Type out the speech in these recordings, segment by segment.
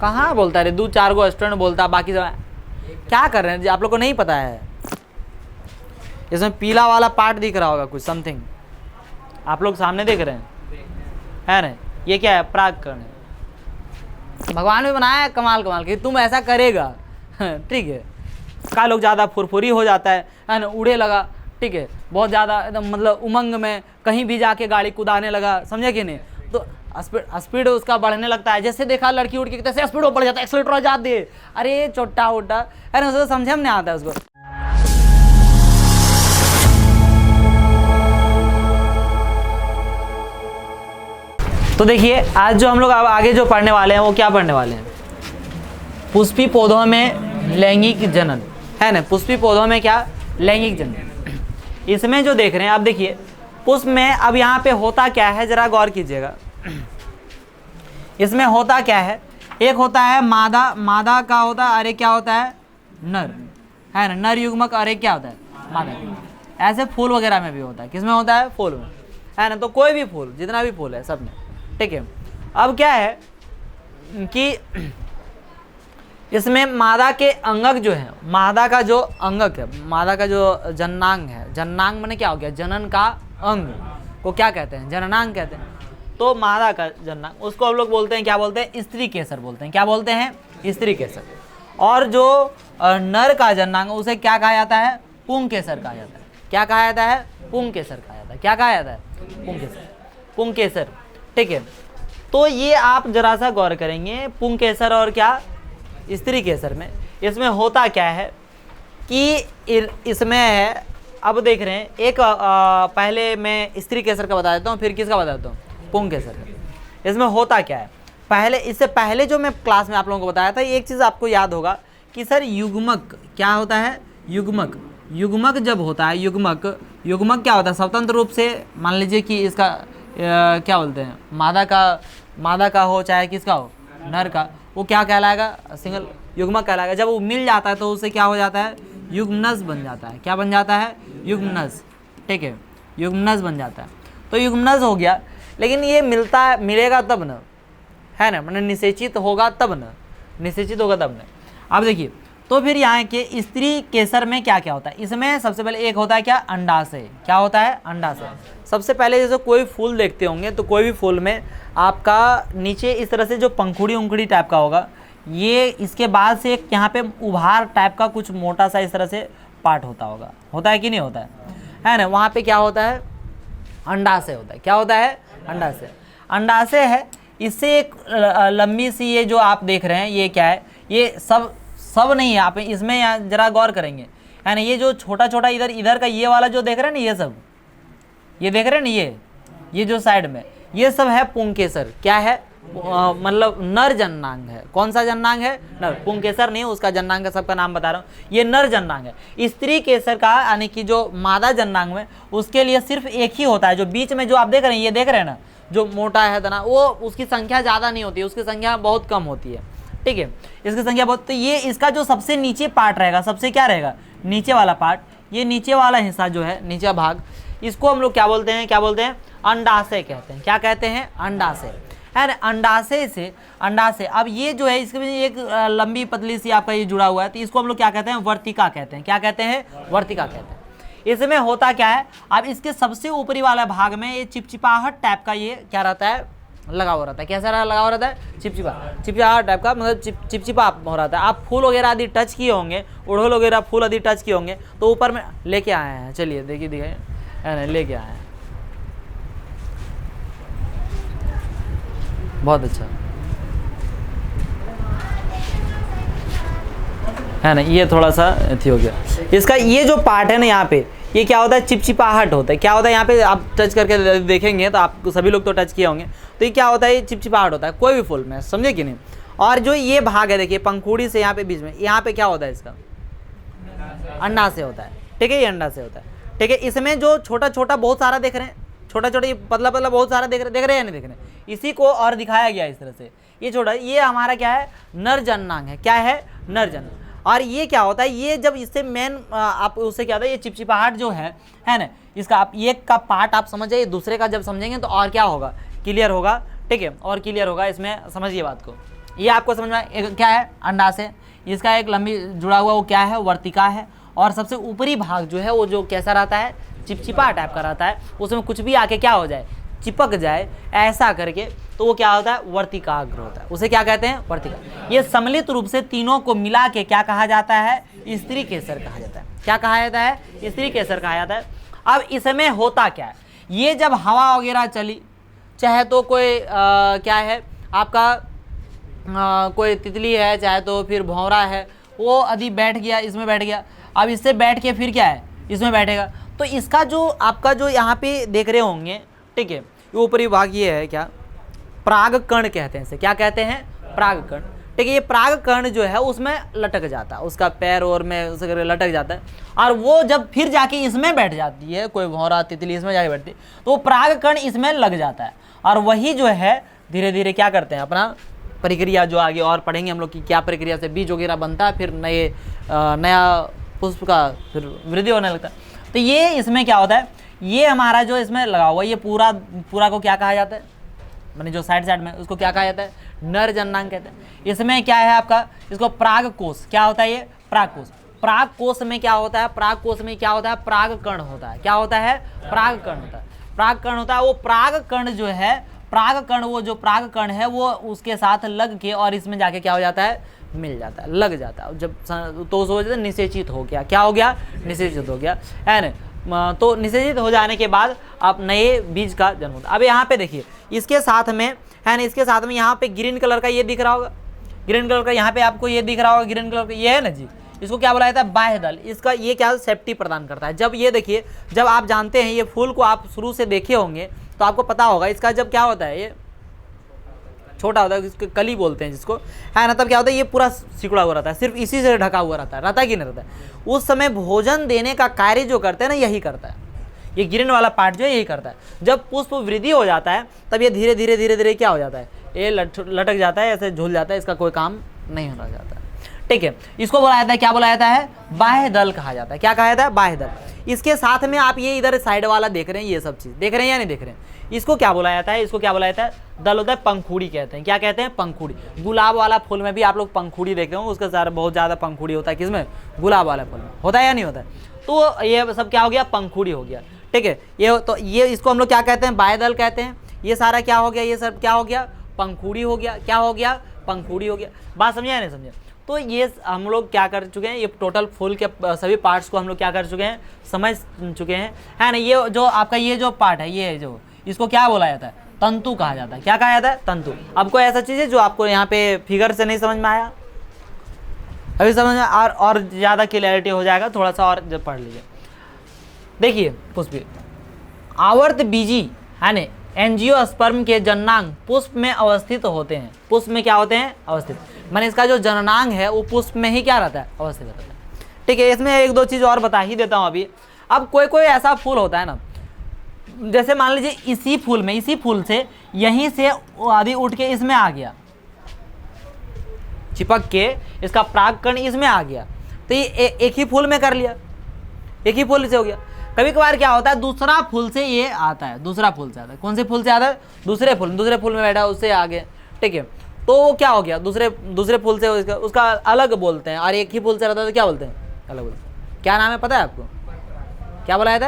कहाँ बोलता है रे, 2-4 गो स्टूडेंट बोलता है, बाकी सब क्या कर रहे हैं आप लोग को नहीं पता है। इसमें पीला वाला पार्ट दिख रहा होगा कुछ समथिंग, आप लोग सामने देख रहे हैं, है ना। ये क्या है, प्राकरण है। भगवान ने बनाया है कमाल कमाल कि तुम ऐसा करेगा, ठीक है। का लोग ज़्यादा फुरफुरी हो जाता है ना, उड़े लगा, ठीक है, बहुत ज़्यादा एकदम मतलब उमंग में कहीं भी जाके गाड़ी कुदाने लगा, समझे कि नहीं। तो स्पीड उसका बढ़ने लगता है, जैसे देखा लड़की उड़ के तैसे स्पीड बढ़ जाता है, एक्सीलरेटर जा दे, अरे छोटा उटा है ना, उसको समझे में नहीं आता है उसको। तो देखिए आज जो हम लोग आगे जो पढ़ने वाले हैं वो क्या पढ़ने वाले हैं, पुष्पी पौधों में लैंगिक जनन, है ना। पुष्पी पौधों में क्या, लैंगिक जनन। इसमें जो देख रहे हैं आप, देखिए पुष्प में अब यहाँ पे होता क्या है, जरा गौर कीजिएगा। इसमें होता क्या है, एक होता है मादा, मादा का होता है, अरे क्या होता है, नर, है ना, नर युग्मक, अरे क्या होता है, मादा। ऐसे फूल वगैरह में भी होता है, किसमें होता है, फूल में, है ना। तो कोई भी फूल, जितना भी फूल है सब में, ठीक है। अब क्या है कि इसमें मादा के अंगक जो है, मादा का जो अंगक है, मादा का जो जननांग है, जननांग माने क्या हो गया, जनन का अंग को क्या कहते हैं, जननांग कहते हैं। तो मादा का जननांग, उसको हम लोग बोलते हैं, क्या बोलते हैं, स्त्री केसर बोलते हैं, क्या बोलते हैं, स्त्री केसर। और जो नर का जननांग, उसे क्या कहा जाता है, पुंग केसर कहा जाता है। क्या कहा जाता है, पुंग केसर कहा जाता है। क्या कहा जाता है, पुंग केसर, पुंग केसर, ठीक है। तो ये आप जरा सा गौर करेंगे, पुंग केसर और क्या, स्त्री केसर में, इसमें होता क्या है कि इसमें है, अब देख रहे हैं एक पहले मैं स्त्री केसर का बता देता हूँ, फिर किसका बता देता हूँ, पुंग केसर का। इसमें होता क्या है, पहले, इससे पहले जो मैं क्लास में आप लोगों को बताया था, एक चीज़ आपको याद होगा कि सर युग्मक क्या होता है, युग्मक, युग्मक जब होता है, युग्मक, युग्मक क्या होता है, स्वतंत्र रूप से मान लीजिए कि इसका क्या बोलते हैं, मादा का हो चाहे किसका हो, नर का, वो क्या कहलाएगा, सिंगल युग्मक कहलाएगा। जब वो मिल जाता है तो उससे क्या हो जाता है, युग्मनज बन जाता है। क्या बन जाता है, युग्मनज, ठीक है, युग्मनज बन जाता है। तो युग्मनज हो गया, लेकिन ये मिलेगा तब न, है ना, मैंने निषेचित होगा तब न, निषेचित होगा तब न। अब देखिए, तो फिर यहाँ के स्त्री केसर में क्या क्या होता है, इसमें सबसे पहले एक होता है क्या, अंडाशय। क्या होता है, अंडाशय। सबसे पहले जैसे कोई फूल देखते होंगे तो कोई भी फूल में आपका नीचे इस तरह से जो पंखुड़ी उंखुड़ी टाइप का होगा, ये इसके बाद से एक यहाँ पे उभार टाइप का कुछ मोटा सा इस तरह से पार्ट होता होगा, होता है कि नहीं होता है ना। वहाँ पे क्या होता है, अंडाशय होता है। क्या होता है, अंडाशय, अंडाशय है। इससे एक लंबी सी ये जो आप देख रहे हैं, ये क्या है, ये सब नहीं है, आप इसमें जरा गौर करेंगे, है ना। ये जो छोटा छोटा इधर का ये वाला जो देख रहे हैं ना, ये सब ये देख रहे हैं ना, ये जो साइड में ये सब है पुंग केसर। क्या है, मतलब नर जननांग है। कौन सा जननांग है, नर। पुंग केसर नहीं, उसका जननांग का सबका नाम बता रहा हूँ, ये नर जननांग है। स्त्री केसर का यानी कि जो मादा जननांग में, उसके लिए सिर्फ एक ही होता है, जो बीच में जो आप देख रहे हैं, ये देख रहे हैं ना, जो मोटा है तना, वो उसकी संख्या ज़्यादा नहीं होती है, उसकी संख्या बहुत कम होती है, ठीक है, इसकी संख्या बहुत। तो ये इसका जो सबसे नीचे पार्ट रहेगा, सबसे क्या रहेगा, नीचे वाला पार्ट, ये नीचे वाला हिस्सा जो है, नीचे भाग, इसको हम लोग क्या बोलते हैं, क्या बोलते हैं, अंडाशय कहते हैं। क्या कहते हैं, अंडाशय, है ना। अंडाशय से, अंडाशय, अब ये जो है इसके में एक लंबी पतली सी आपका ये जुड़ा हुआ है, तो इसको हम लोग क्या कहते हैं, वर्तिका कहते हैं। क्या कहते हैं, वर्तिका कहते हैं। इसमें होता क्या है, अब इसके सबसे ऊपरी वाला भाग में ये चिपचिपाहट टाइप का ये क्या रहता है, लगा हुआ रहता है। कैसा लगा हुआ रहता है, चिपचिपा टाइप का, मतलब चिपचिपा हो रहता है। आप फूल वगैरह आदि टच किए होंगे, उड़हल वगैरह फूल आदि टच किए होंगे, तो ऊपर में लेके आए हैं, चलिए देखिए लेके आए हैं, बहुत अच्छा है ना। ये थोड़ा सा अथी हो गया, इसका ये जो पार्ट है ना, यहाँ पे ये क्या होता है, चिपचिपाहट होता है। क्या होता है, यहाँ पे आप टच करके देखेंगे तो आप सभी लोग तो टच किए होंगे, तो ये क्या होता है, ये चिपचिपाहट होता है कोई भी फूल में, समझे कि नहीं। और जो ये भाग है देखिए, पंखुड़ी से यहाँ पे बीच में, यहाँ पे क्या होता है, इसका अंडाशय होता है, ठीक है, ये अंडाशय होता है, ठीक है। इसमें जो छोटा छोटा बहुत सारा देख रहे हैं, छोटा छोटा ये पतला पतला बहुत सारा देख रहे हैं या नहीं देख रहे हैं, इसी को और दिखाया गया इस तरह से। ये छोटा, ये हमारा क्या है, नर जननांग है। क्या है, नर जननांग। और ये क्या होता है, ये जब इससे मेन आप उससे क्या होता है, ये चिपचिपाहट जो है ना, इसका आप एक का पार्ट आप समझ जाइए, दूसरे का जब समझेंगे तो और क्या होगा, क्लियर होगा, ठीक है, और क्लियर होगा। इसमें समझिए बात को, ये आपको समझ में एक क्या है, अंडाशय, इसका एक लंबी जुड़ा हुआ वो क्या है, वर्तिका है, और सबसे ऊपरी भाग जो है वो जो कैसा रहता है, चिपचिपा टाइप का रहता है, उसमें कुछ भी आके क्या हो जाए, चिपक जाए ऐसा करके, तो वो क्या होता है, वर्तिकाग्र होता है, उसे क्या कहते हैं, वर्तिका। ये सम्मिलित रूप से तीनों को मिला के क्या कहा जाता है, स्त्री केसर कहा जाता है। क्या कहा जाता है, स्त्री केसर कहा जाता है। अब इसमें होता क्या है, ये जब हवा वगैरह चली, चाहे तो कोई क्या है आपका कोई तितली है, चाहे तो फिर भंवरा है, वो यदि बैठ गया, इसमें बैठ गया, अब इससे बैठ के फिर क्या है, इसमें बैठेगा, तो इसका जो आपका जो यहाँ पे देख रहे होंगे, ठीक है, ऊपरी भाग ये है क्या, परागकण कहते हैं इसे, क्या कहते हैं, परागकण। ठीक है, ये परागकण जो है उसमें लटक जाता है, उसका पैर और में उसके लटक जाता है, और वो जब फिर जाके इसमें बैठ जाती है, कोई भंवरा तितली इसमें जाके बैठती है, तो वो परागकण इसमें लग जाता है, और वही जो है धीरे धीरे क्या करते हैं, अपना प्रक्रिया जो आगे और पढ़ेंगे हम लोग कि क्या प्रक्रिया से बीज वगैरह बनता है, फिर नया पुष्प का फिर वृद्धि होने लगता है। तो ये इसमें क्या होता है, ये हमारा जो इसमें लगा हुआ ये पूरा को क्या कहा जाता है, मैंने जो साइड में उसको क्या कहा जाता है, नर जननांग कहते हैं। इसमें क्या है आपका, इसको परागकोश, क्या होता है ये, परागकोश। परागकोश में क्या होता है, परागकोश में क्या होता है, परागकण होता है। क्या होता है, परागकण होता है, परागकण होता है। वो परागकण जो है, परागकण वो जो परागकण है वो उसके साथ लग के और इसमें जाके क्या हो जाता है, मिल जाता है, लग जाता है। जब तो उस वजह से निषेचित हो गया, क्या हो गया, निषेचित हो गया, है ना। तो निषेचित हो जाने के बाद आप नए बीज का जन्म होता है। अब यहाँ पे देखिए, इसके साथ में है ना, इसके साथ में यहाँ पे ग्रीन कलर का ये दिख रहा होगा, ग्रीन कलर का यहाँ पे आपको ये दिख रहा होगा, ग्रीन कलर का ये है ना जी, इसको क्या बोला जाता है, बाह्य दल। इसका ये क्या सेफ्टी प्रदान करता है। जब ये देखिए, जब आप जानते हैं ये फूल को आप शुरू से देखे होंगे तो आपको पता होगा, इसका जब क्या होता है, ये छोटा होता है, इसको कली बोलते हैं जिसको, है ना, तब क्या होता है, ये पूरा सिकुड़ा हुआ रहता है, सिर्फ इसी से ढका हुआ रहता है कि नहीं रहता है। उस समय भोजन देने का कार्य जो करते हैं ना, यही करता है, ये ग्रीन वाला पार्ट जो है यही करता है। जब पुष्प वृद्धि हो जाता है तब ये धीरे धीरे धीरे धीरे क्या हो जाता है, ये लटक जाता है, ऐसे झूल जाता है, इसका कोई काम नहीं होना जाता है। ठीक है, इसको बोला जाता है, क्या बोला जाता है, बाह्य दल कहा जाता है। क्या कहा जाता है, बाह्य दल। इसके साथ में आप ये इधर साइड वाला देख रहे हैं, ये सब चीज देख रहे हैं या नहीं देख रहे हैं, इसको क्या बोला जाता है, इसको क्या बोला जाता है, दल होता है, पंखुड़ी कहते हैं। क्या कहते हैं, पंखुड़ी। गुलाब वाला फूल में भी आप लोग पंखुड़ी देखते हो, उसका सारा बहुत ज्यादा पंखुड़ी होता है, किसमें, गुलाब वाला फूल में होता है या नहीं होता है। तो ये सब क्या हो गया, पंखुड़ी हो गया। ठीक है, ये तो ये इसको हम लोग क्या कहते हैं, बाह्य दल कहते हैं। ये सारा क्या हो गया, ये सब क्या हो गया, पंखुड़ी हो गया। क्या हो गया, पंखुड़ी हो गया। बात समझे या नहीं समझे। तो ये हम लोग क्या कर चुके हैं, ये टोटल फूल के सभी पार्ट्स को हम लोग क्या कर चुके हैं, समझ चुके हैं, है ना। ये जो आपका ये जो पार्ट है, ये जो इसको क्या बोला जाता है, तंतु कहा जाता है। क्या कहा जाता है, तंतु। अब कोई ऐसा चीज है जो आपको यहाँ पे फिगर से नहीं समझ में आया, अभी समझ में और ज्यादा क्लियरिटी हो जाएगा, थोड़ा सा और पढ़ लीजिए। देखिए पुष्प आवर्त बीजी, है ना, एंजियोस्पर्म के जननांग पुष्प में अवस्थित होते हैं। पुष्प में क्या होते हैं, अवस्थित। मैंने इसका जो जननांग है वो पुष्प में ही क्या रहता है, अवस्थित रहता है। ठीक है, इसमें एक दो चीज और बता ही देता हूं अभी। अब कोई कोई ऐसा फूल होता है ना, जैसे मान लीजिए इसी फूल से यहीं से आदि उठ के इसमें आ गया, चिपक के इसका परागकण इसमें आ गया, तो ये एक ही फूल में कर लिया, एक ही फूल से हो गया। कभी कभार क्या होता है, दूसरा फूल से ये आता है, दूसरा फूल से आता है। कौन से फूल से आता है, दूसरे फूल में बैठा उससे आगे। ठीक है, तो वो क्या हो गया, दूसरे फूल से उसका अलग बोलते हैं, और एक ही फूल से रहता है तो क्या बोलते हैं, अलग बोलते हैं। क्या नाम है पता है आपको, क्या बोला जाता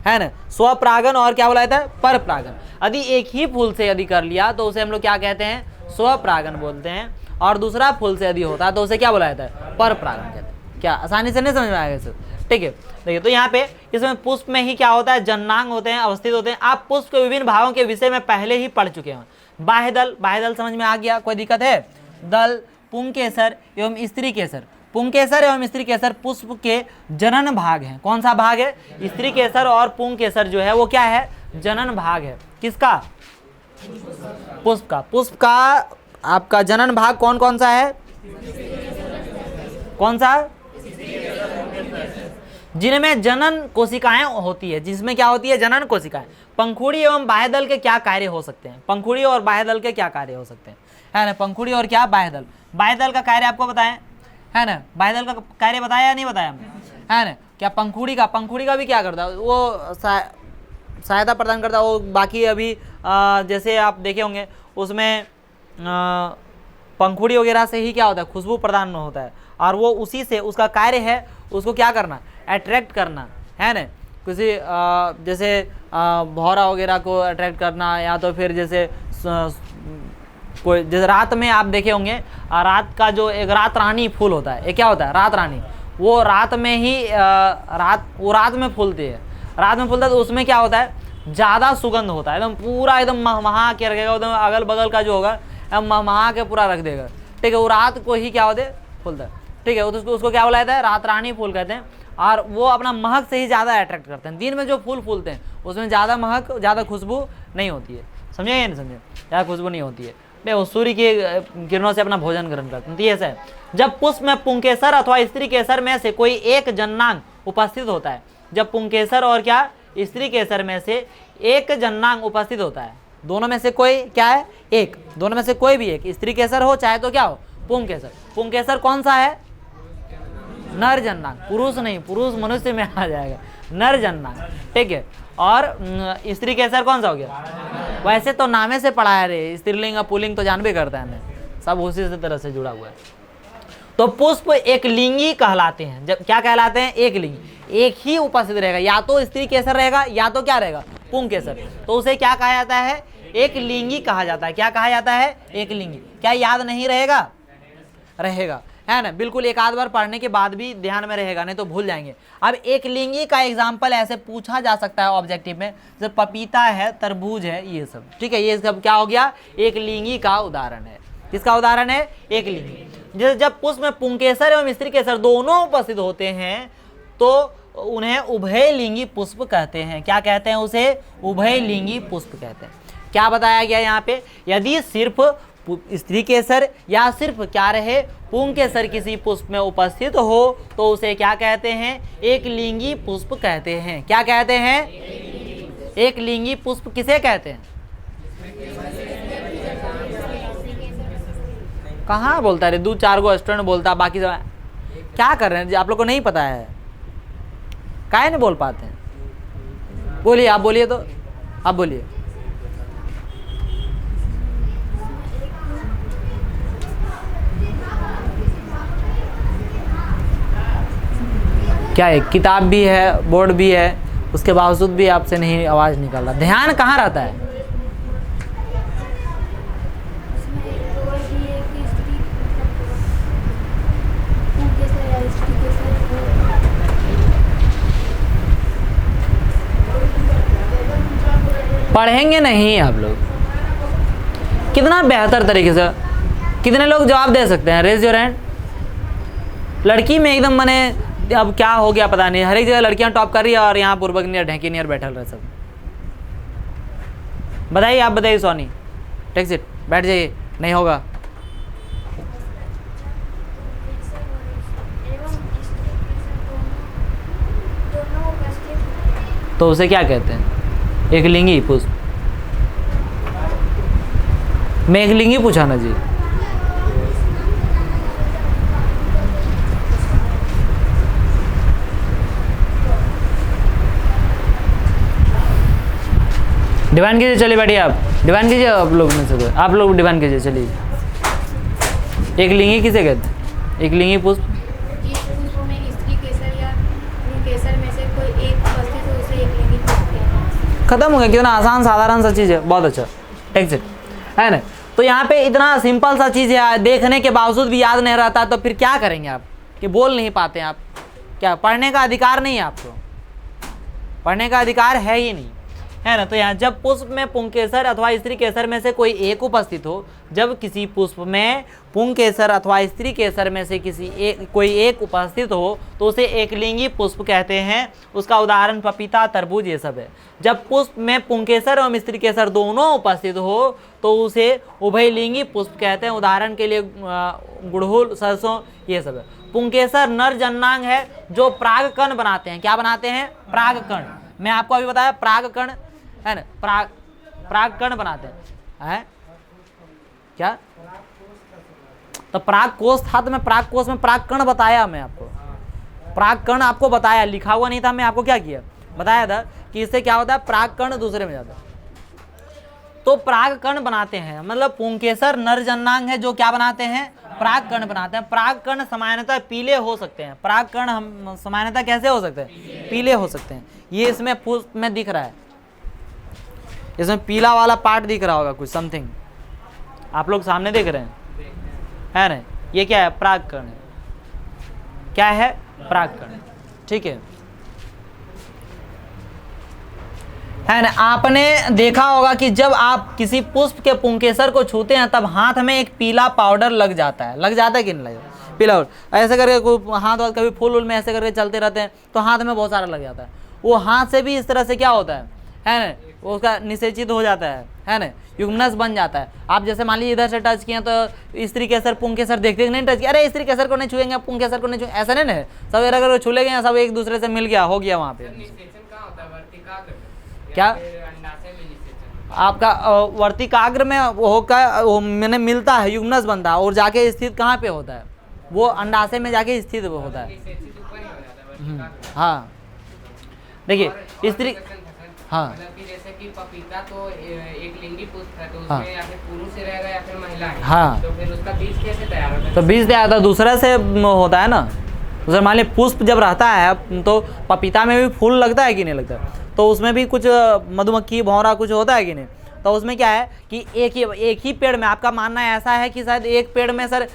है ना, स्वपरागन, और क्या बोला जाता है, परपरागन। यदि एक ही फूल से यदि कर लिया तो उसे हम लोग क्या कहते हैं, स्वपरागन बोलते हैं, और दूसरा फूल से यदि होता है तो उसे क्या बोला जाता है, परपरागन कहते हैं। क्या आसानी से नहीं समझ में आएगा सर। ठीक है, देखिए तो यहाँ पे इसमें पुष्प में ही क्या होता है, जननांग होते हैं, अवस्थित होते हैं। आप पुष्प के विभिन्न भागों के विषय में पहले ही पढ़ चुके हैं। बाह्य दल समझ में आ गया, कोई दिक्कत है। दल, पुंकेसर एवं स्त्री केसर। पुंकेसर एवं स्त्री केसर पुष्प के जनन भाग हैं। कौन सा भाग है, स्त्री केसर और पुंकेसर जो है वो क्या है, जनन भाग है। किसका, पुष्प का आपका जनन भाग कौन कौन सा है, कौन सा, जिनमें जनन कोशिकाएं होती है, जिसमें क्या होती है, जनन कोशिकाएं। पंखुड़ी एवं बाह्य दल के क्या कार्य हो सकते हैं, पंखुड़ी और बाह्य दल के क्या कार्य हो सकते हैं, है ना। पंखुड़ी और क्या, बाह्य दल। बाह्य दल का कार्य आपको बताएं, है ना, बाह्य दल का कार्य बताया या नहीं बताया हमने, है ना। क्या पंखुड़ी का भी क्या करता है, वो सहायता प्रदान करता है। वो बाकी अभी जैसे आप देखे होंगे उसमें पंखुड़ी वगैरह से ही क्या होता है, खुशबू प्रदान होता है, और वो उसी से उसका कार्य है उसको क्या करना, अट्रैक्ट करना है ना, किसी जैसे भौरा वगैरह को अट्रैक्ट करना, या तो फिर जैसे कोई जैसे रात में आप देखे होंगे रात का जो एक रात रानी फूल होता है, ये क्या होता है, रात रानी, वो रात में ही रात में फूलती है, रात में फूलता है, तो उसमें क्या होता है, ज़्यादा सुगंध होता है, एकदम पूरा एकदम महा के रखेगा, एकदम अगल बगल का जो होगा महा के पूरा रख देगा, ठीक है, वो रात को ही क्या होता है, फूलता है, ठीक है, उसको क्या बोला जाता है, रात रानी फूल कहते हैं, और वो अपना महक से ही ज़्यादा अट्रैक्ट करते हैं। दिन में जो फूल फूलते हैं उसमें ज़्यादा महक, ज़्यादा खुशबू नहीं होती है, समझे या नहीं समझे, ज़्यादा खुशबू नहीं होती है, नहीं, वो सूर्य की किरणों से अपना भोजन ग्रहण करते हैं। तो ऐसा है, जब पुष्प में पुंकेसर अथवा स्त्री केसर में से कोई एक जन्नांग उपस्थित होता है, जब पुंकेसर और क्या स्त्री केसर में से एक जन्नांग उपस्थित होता है, दोनों में से कोई क्या है, एक, दोनों में से कोई भी एक, स्त्री केसर हो चाहे तो क्या हो, पुंकेसर। पुंकेसर कौन सा है, नर जन्नांग, पुरुष नहीं, पुरुष मनुष्य में आ जाएगा, नर जन्नांग, ठीक है, और स्त्री केसर कौन सा हो गया, वैसे तो नामे से पढ़ा है रे, स्त्रीलिंग और पुल्लिंग तो जान भी करता है, सब उसी से तरह से जुड़ा हुआ है। तो पुष्प एक लिंगी कहलाते हैं, जब क्या कहलाते हैं, एक लिंगी, एक ही उपस्थित रहेगा, या तो स्त्री केसर रहेगा या तो क्या रहेगा, पुंकेसर, तो उसे क्या कहा जाता है, एक लिंगी कहा जाता है। क्या कहा जाता है, एक लिंगी। क्या याद नहीं रहेगा, रहेगा, है ना, बिल्कुल, एक आध बार पढ़ने के बाद भी ध्यान में रहेगा, नहीं तो भूल जाएंगे। अब एक लिंगी का एग्जाम्पल ऐसे पूछा जा सकता है ऑब्जेक्टिव में, जैसे पपीता है, तरबूज है, ये सब, ठीक है, ये सब क्या हो गया, एक लिंगी का उदाहरण है। किसका उदाहरण है, एक लिंगी। जैसे जब पुष्प में पुंकेसर एवं स्त्री केसर दोनों उपस्थित होते हैं तो उन्हें उभय लिंगी पुष्प कहते हैं। क्या कहते हैं, उसे उभय लिंगी पुष्प कहते हैं। क्या बताया गया यहाँ पे, यदि सिर्फ स्त्री केसर या सिर्फ क्या रहे, पुंकेसर किसी पुष्प में उपस्थित हो तो उसे क्या कहते हैं, एक लिंगी पुष्प कहते हैं। क्या कहते हैं, एक लिंगी पुष्प किसे कहते हैं, कहाँ बोलता है रे, 2-4 गो स्टूडेंट बोलता, बाकी सब क्या कर रहे हैं, आप लोग को नहीं पता है, काहे नहीं बोल पाते हैं, बोलिए, आप बोलिए, तो आप बोलिए। क्या है, किताब भी है, बोर्ड भी है, उसके बावजूद भी आपसे नहीं आवाज़ निकल रहा, ध्यान कहाँ रहता है, पढ़ेंगे नहीं आप लोग। कितना बेहतर तरीके से, कितने लोग जवाब दे सकते हैं, रेज योर हैंड। लड़की में एकदम मैंने अब क्या हो गया पता नहीं, हर एक जगह लड़कियां टॉप कर रही है और यहाँ पूर्वक नियर ढेंकी नियर बैठल रहे सब। बताइए, आप बताइए सोनी, टेक सिट, बैठ जाइए, नहीं होगा। तो उसे क्या कहते हैं, एक लिंगी पुष्प। मैं एक लिंगी पूछा ना जी, डिवाइन कीजिए, चलिए बैठिए, आप डिवाइन कीजिए, आप लोग में से कोई, आप लोग डिवाइन कीजिए, चलिए। एक लिंगी किसे कहते हैं, एक लिंगी पुष्प, खत्म हो गया। कितना आसान साधारण सा चीज़ है, बहुत अच्छा, टेक्स्ट है ना। तो यहाँ पे इतना सिंपल सा चीज़ है, देखने के बावजूद भी याद नहीं रहता, तो फिर क्या करेंगे आप, कि बोल नहीं पाते हैं आप, क्या पढ़ने का अधिकार नहीं है आपको, पढ़ने का अधिकार है ही नहीं, है ना। तो यहाँ जब पुष्प में पुंकेसर अथवा स्त्री केसर में से कोई एक उपस्थित हो, जब किसी पुष्प में पुंकेसर अथवा स्त्री केसर में से कोई एक उपस्थित हो तो उसे एक लिंगी पुष्प कहते हैं। उसका उदाहरण पपीता, तरबूज, ये सब है। जब पुष्प में पुंकेसर एवं स्त्री केसर दोनों उपस्थित हो तो उसे उभयलिंगी पुष्प कहते हैं। उदाहरण के लिए गुड़हल, सरसों, ये सब है। पुंकेसर नर जन्नांग है जो परागकण बनाते हैं। क्या बनाते हैं, परागकण। मैं आपको अभी बताया परागकण है ना, परागकण बनाते हैं, क्या, तो परागकोश था, तो मैं परागकोश में परागकण बताया, मैं आपको परागकण आपको बताया, लिखा हुआ नहीं था, मैं आपको क्या किया, बताया था कि इससे क्या होता है, परागकण दूसरे में जाता है। तो परागकण बनाते हैं, मतलब पुंकेसर नर जननांग है जो क्या बनाते हैं, परागकण बनाते हैं। परागकण सामान्यतः पीले हो सकते हैं, परागकण हम सामान्यतः कैसे हो सकते हैं, पीले हो सकते हैं। ये इसमें पुष्प में दिख रहा है, इसमें पीला वाला पार्ट दिख रहा होगा कुछ समथिंग, आप लोग सामने देख रहे हैं, है ना, ये क्या है, परागकण है, क्या है, परागकण, ठीक है ना। आपने देखा होगा कि जब आप किसी पुष्प के पुंकेसर को छूते हैं तब हाथ में एक पीला पाउडर लग जाता है कि नहीं लगता, पीला ऐसे करके कोई हाथ कभी फूल उल में ऐसे करके चलते रहते हैं तो हाथ में बहुत सारा लग जाता है। वो हाथ से भी इस तरह से क्या होता है ना, वो उसका निषेचित हो जाता है ना, युग्मनस बन जाता है। आप जैसे मान लीजिए इधर से टच किए तो स्त्री केसर पुंकेसर देखते नहीं टच किया, अरे स्त्री केसर को नहीं छुएंगे, पुंकेसर को नहीं छुएंगे, ऐसा नहीं है, सब अगर छूले गए सब एक दूसरे से मिल गया, हो गया वहाँ पे। क्या आपका वर्तिकाग्र में होकर वो मैंने मिलता है, युग्मनस बनता है और जाके स्थित कहाँ पे होता है, वो अंडाशय में जाके स्थित होता है। हाँ देखिए स्त्री, हाँ जैसे कि पपीता तो एक लिंगी पुष्प है, तो उसमें या फिर पुरुष से रहेगा या फिर महिला है, हाँ तो फिर उसका बीज कैसे तैयार होता है, तो बीज तैयार होता है दूसरे से होता है ना। दूसरा मान लीजिए पुष्प जब रहता है तो पपीता में भी फूल लगता है कि नहीं लगता, तो उसमें भी कुछ मधुमक्खी भौरा कुछ होता है कि नहीं, तो उसमें क्या है कि एक ही पेड़ में, आपका मानना ऐसा है कि शायद एक पेड़ में सर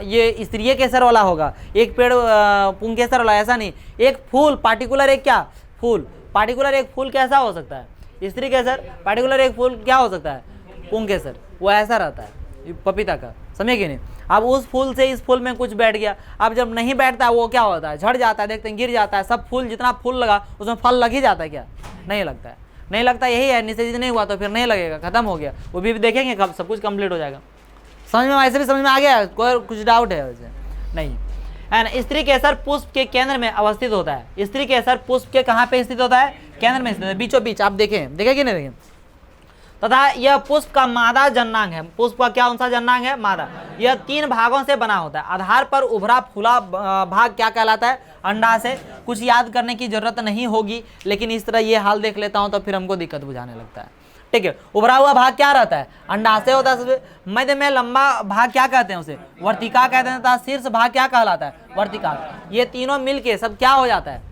ये स्त्रीय केसर वाला होगा, एक पेड़ पुंकेसर वाला, ऐसा नहीं, एक फूल पार्टिकुलर, एक क्या फूल पार्टिकुलर, एक फूल कैसा हो सकता है, स्त्री केसर पार्टिकुलर, एक फूल क्या हो सकता है, पुंकेसर, वो ऐसा रहता है पपीता का, समझे कि नहीं। अब उस फूल से इस फूल में कुछ बैठ गया, अब जब नहीं बैठता है वो क्या होता है, झड़ जाता है, देखते हैं गिर जाता है, सब फूल जितना फूल लगा उसमें फल लग ही जाता है क्या, नहीं लगता है, नहीं लगता, यही है, निषेचित नहीं हुआ तो फिर नहीं लगेगा, खत्म हो गया, वो भी देखेंगे कब सब कुछ कंप्लीट हो जाएगा। समझ में, ऐसे भी समझ में आ गया, कोई कुछ डाउट है वैसे नहीं है ना। स्त्री केसर पुष्प के केंद्र में अवस्थित होता है, स्त्री केसर पुष्प के कहाँ पे स्थित होता है, केंद्र में स्थित है, बीचों बीच, आप देखें कि नहीं देखें। तथा यह पुष्प का मादा जननांग है, पुष्प का क्या सा जननांग है, मादा। यह 3 भागों से बना होता है, आधार पर उभरा फूला भाग क्या कहलाता है, अंडाशय। कुछ याद करने की जरूरत नहीं होगी, लेकिन इस तरह ये हाल देख लेता हूं तो फिर हमको दिक्कत बुझाने लगता है, ठीक है। उभरा हुआ भाग क्या रहता है, अंडाशय होता है, मध्य में लंबा भाग क्या कहते हैं, उसे वर्तिका कहते हैं, तथा शीर्ष भाग क्या कहलाता है, वर्तिका। ये तीनों मिलके सब क्या हो जाता है,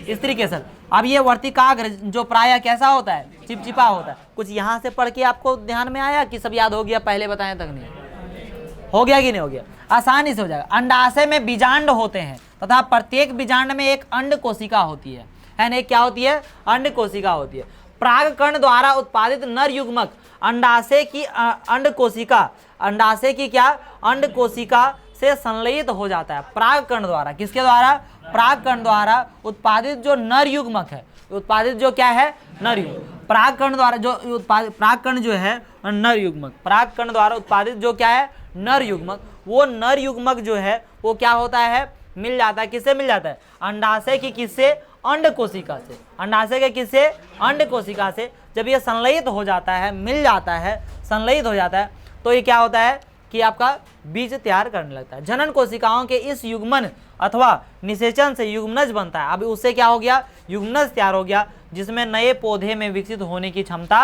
स्त्री केसर। अब ये वर्तिकाग्र जो प्राय कैसा होता है, चिपचिपा होता है। कुछ यहाँ से पढ़ के आपको ध्यान में आया कि सब याद हो गया, पहले बताए तक नहीं हो गया कि नहीं हो गया, आसानी से हो जाएगा। अंडाशय में बीजांड होते हैं तथा प्रत्येक बीजांड में एक अंड कोशिका होती है ना, एक क्या होती है, अंड कोशिका होती है। परागकण द्वारा उत्पादित नर युग्मक अंडाशय की अंड कोशिका, अंडाशय की क्या, अंड कोशिका से संलयित हो जाता है परागकण द्वारा। किसके द्वारा, परागकण द्वारा उत्पादित जो नर युग्मक है, उत्पादित जो क्या है, नर युग्मक। परागकण द्वारा जो परागकण जो है नर युग्मक, परागकण द्वारा उत्पादित जो क्या है, नर युग्मक, वो नर युग्मक जो है वो क्या होता है, मिल जाता है, किससे मिल जाता है, अंडाशय की किससे, अंड कोशिका से, अंडाशय के किससे, अंड कोशिका से। जब ये संलयित हो जाता है, मिल जाता है, संलयित हो जाता है, तो ये क्या होता है कि आपका बीज तैयार करने लगता है। जनन कोशिकाओं के इस युग्मन अथवा निषेचन से युग्मनज बनता है। अब उससे क्या हो गया, युग्मनज तैयार हो गया, जिसमें नए पौधे में विकसित होने की क्षमता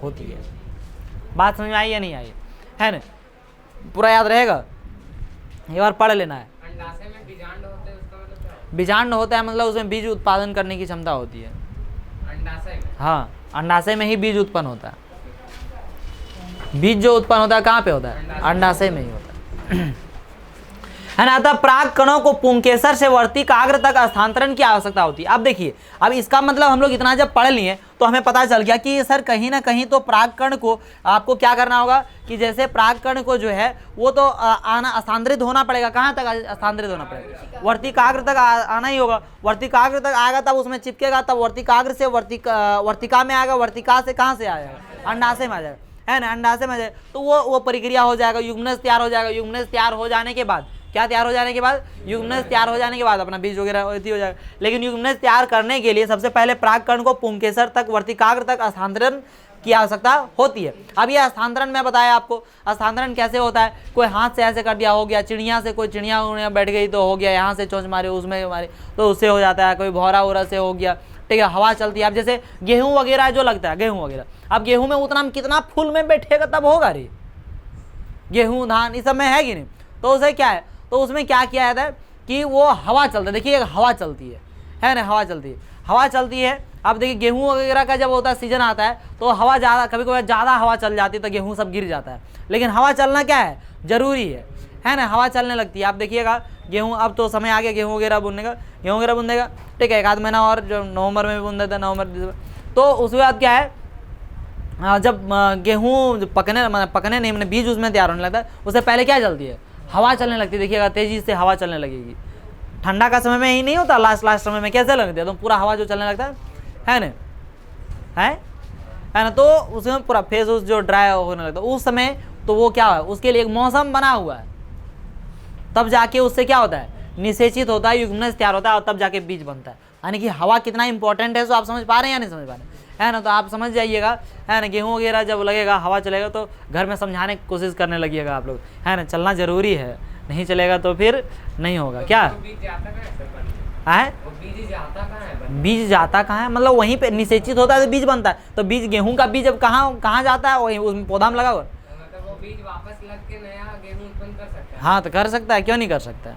होती है। बात समझ में आई या नहीं आई, है ना, पूरा याद रहेगा, एक बार पढ़ लेना है। अंडाशय में बीजांड होते हैं, उसका मतलब क्या है? बीजांड होता है मतलब उसमें बीज उत्पादन करने की क्षमता होती है। अंडाशय में, हाँ, अंडाशय में ही बीज उत्पन्न होता है। बीज जो उत्पन्न होता है कहाँ पे होता है, अंडाशय में ही होता है ना। अतः पराग कणों को पुंकेसर से वर्तिकाग्र तक स्थानांतरण की आवश्यकता होती है। अब देखिए, अब इसका मतलब हम लोग इतना जब पढ़ लिए तो हमें पता चल गया कि सर कहीं ना कहीं तो परागकण को आपको क्या करना होगा कि जैसे परागकण को जो है वो तो आना स्थानांतरित होना पड़ेगा, कहाँ तक स्थानांतरित होना पड़ेगा, वर्तिकाग्र तक आना ही होगा। वर्तिकाग्र तक आएगा तब उसमें चिपकेगा, तब वर्तिकाग्र से वर्तिका में आएगा, वर्तिका से कहाँ से आएगा, अंडाशय में आ जाएगा, है ना, अंडाशय में आ जाएगा, तो वो प्रक्रिया हो जाएगा, युग्मनज तैयार हो जाएगा। युग्मनज तैयार हो जाने के बाद क्या तैयार हो जाने के बाद, युग्मनज तैयार हो जाने के बाद अपना बीज वगैरह हो जाएगा। लेकिन युग्मनज तैयार करने के लिए सबसे पहले परागकण को पुंकेसर तक, वर्तिकाग्र तक स्थानांतरण की आवश्यकता होती है। अब यह स्थानांतरण मैं बताया आपको, स्थानांतरण कैसे होता है, कोई हाथ से ऐसे कर दिया हो गया, चिड़िया से कोई चिड़िया बैठ गई तो हो गया, यहाँ से चोंच मारे उसमें मारे तो उससे हो जाता है, कोई भौरा वोरा से हो गया, ठीक है, हवा चलती है। अब जैसे गेहूँ वगैरह जो लगता है, गेहूँ वगैरह अब गेहूं में उतना कितना फूल में बैठेगा तब होगा रे, गेहूं धान इस सब में है कि नहीं। तो उसे क्या है, तो उसमें क्या किया जाता है कि वो हवा चलता है, देखिए हवा चलती है ना, हवा चलती है, हवा चलती है। अब देखिए गेहूं वगैरह का जब होता है सीजन आता है तो हवा ज़्यादा, कभी कभी ज़्यादा हवा चल जाती है तो गेहूं सब गिर जाता है, लेकिन हवा चलना क्या है, जरूरी है ना, हवा चलने लगती है। आप देखिएगा गेहूं, अब तो समय आ गया गेहूं वगैरह बुनने का, गेहूं वगैरह बुन देगा, ठीक है, एक आध महीना और, जो नवंबर में भी बुन देता है, नवंबर दिसंबर। तो उसके बाद क्या है, जब गेहूं पकने नहीं, मैंने बीज उसमें तैयार होने लगता है, उससे पहले क्या चलती है, हवा चलने लगती है। देखिएगा तेजी से हवा चलने लगेगी। ठंडा का समय में ही नहीं होता, लास्ट समय में कैसे लगती है, तो पूरा हवा जो चलने लगता है ना, है ना, तो उसमें पूरा फेस उस जो ड्राई होने लगता है उस समय, तो वो क्या है, उसके लिए एक मौसम बना हुआ है, तब जाके उससे क्या होता है, निषेचित होता है, युग्मनज तैयार होता है, और तब जाके बीज बनता है। यानी कि हवा कितना इंपॉर्टेंट है, तो आप समझ पा रहे हैं या नहीं समझ पा रहे है ना। तो आप समझ जाइएगा, है ना, गेहूं वगैरह जब लगेगा, हवा चलेगा, तो घर में समझाने की कोशिश करने लगिएगा आप लोग, है ना, चलना जरूरी है, नहीं चलेगा तो फिर नहीं होगा। क्या है, बीज जाता कहाँ है, मतलब वहीं पे निषेचित होता है तो बीज बनता है। तो बीज, गेहूं का बीज अब कहाँ जाता है, वहीं उस पौधा में लगा हुआ, मतलब वो बीज वापस लग के नया गेहूं उत्पन्न कर सकता है। हाँ तो कर सकता है, क्यों नहीं कर सकता है।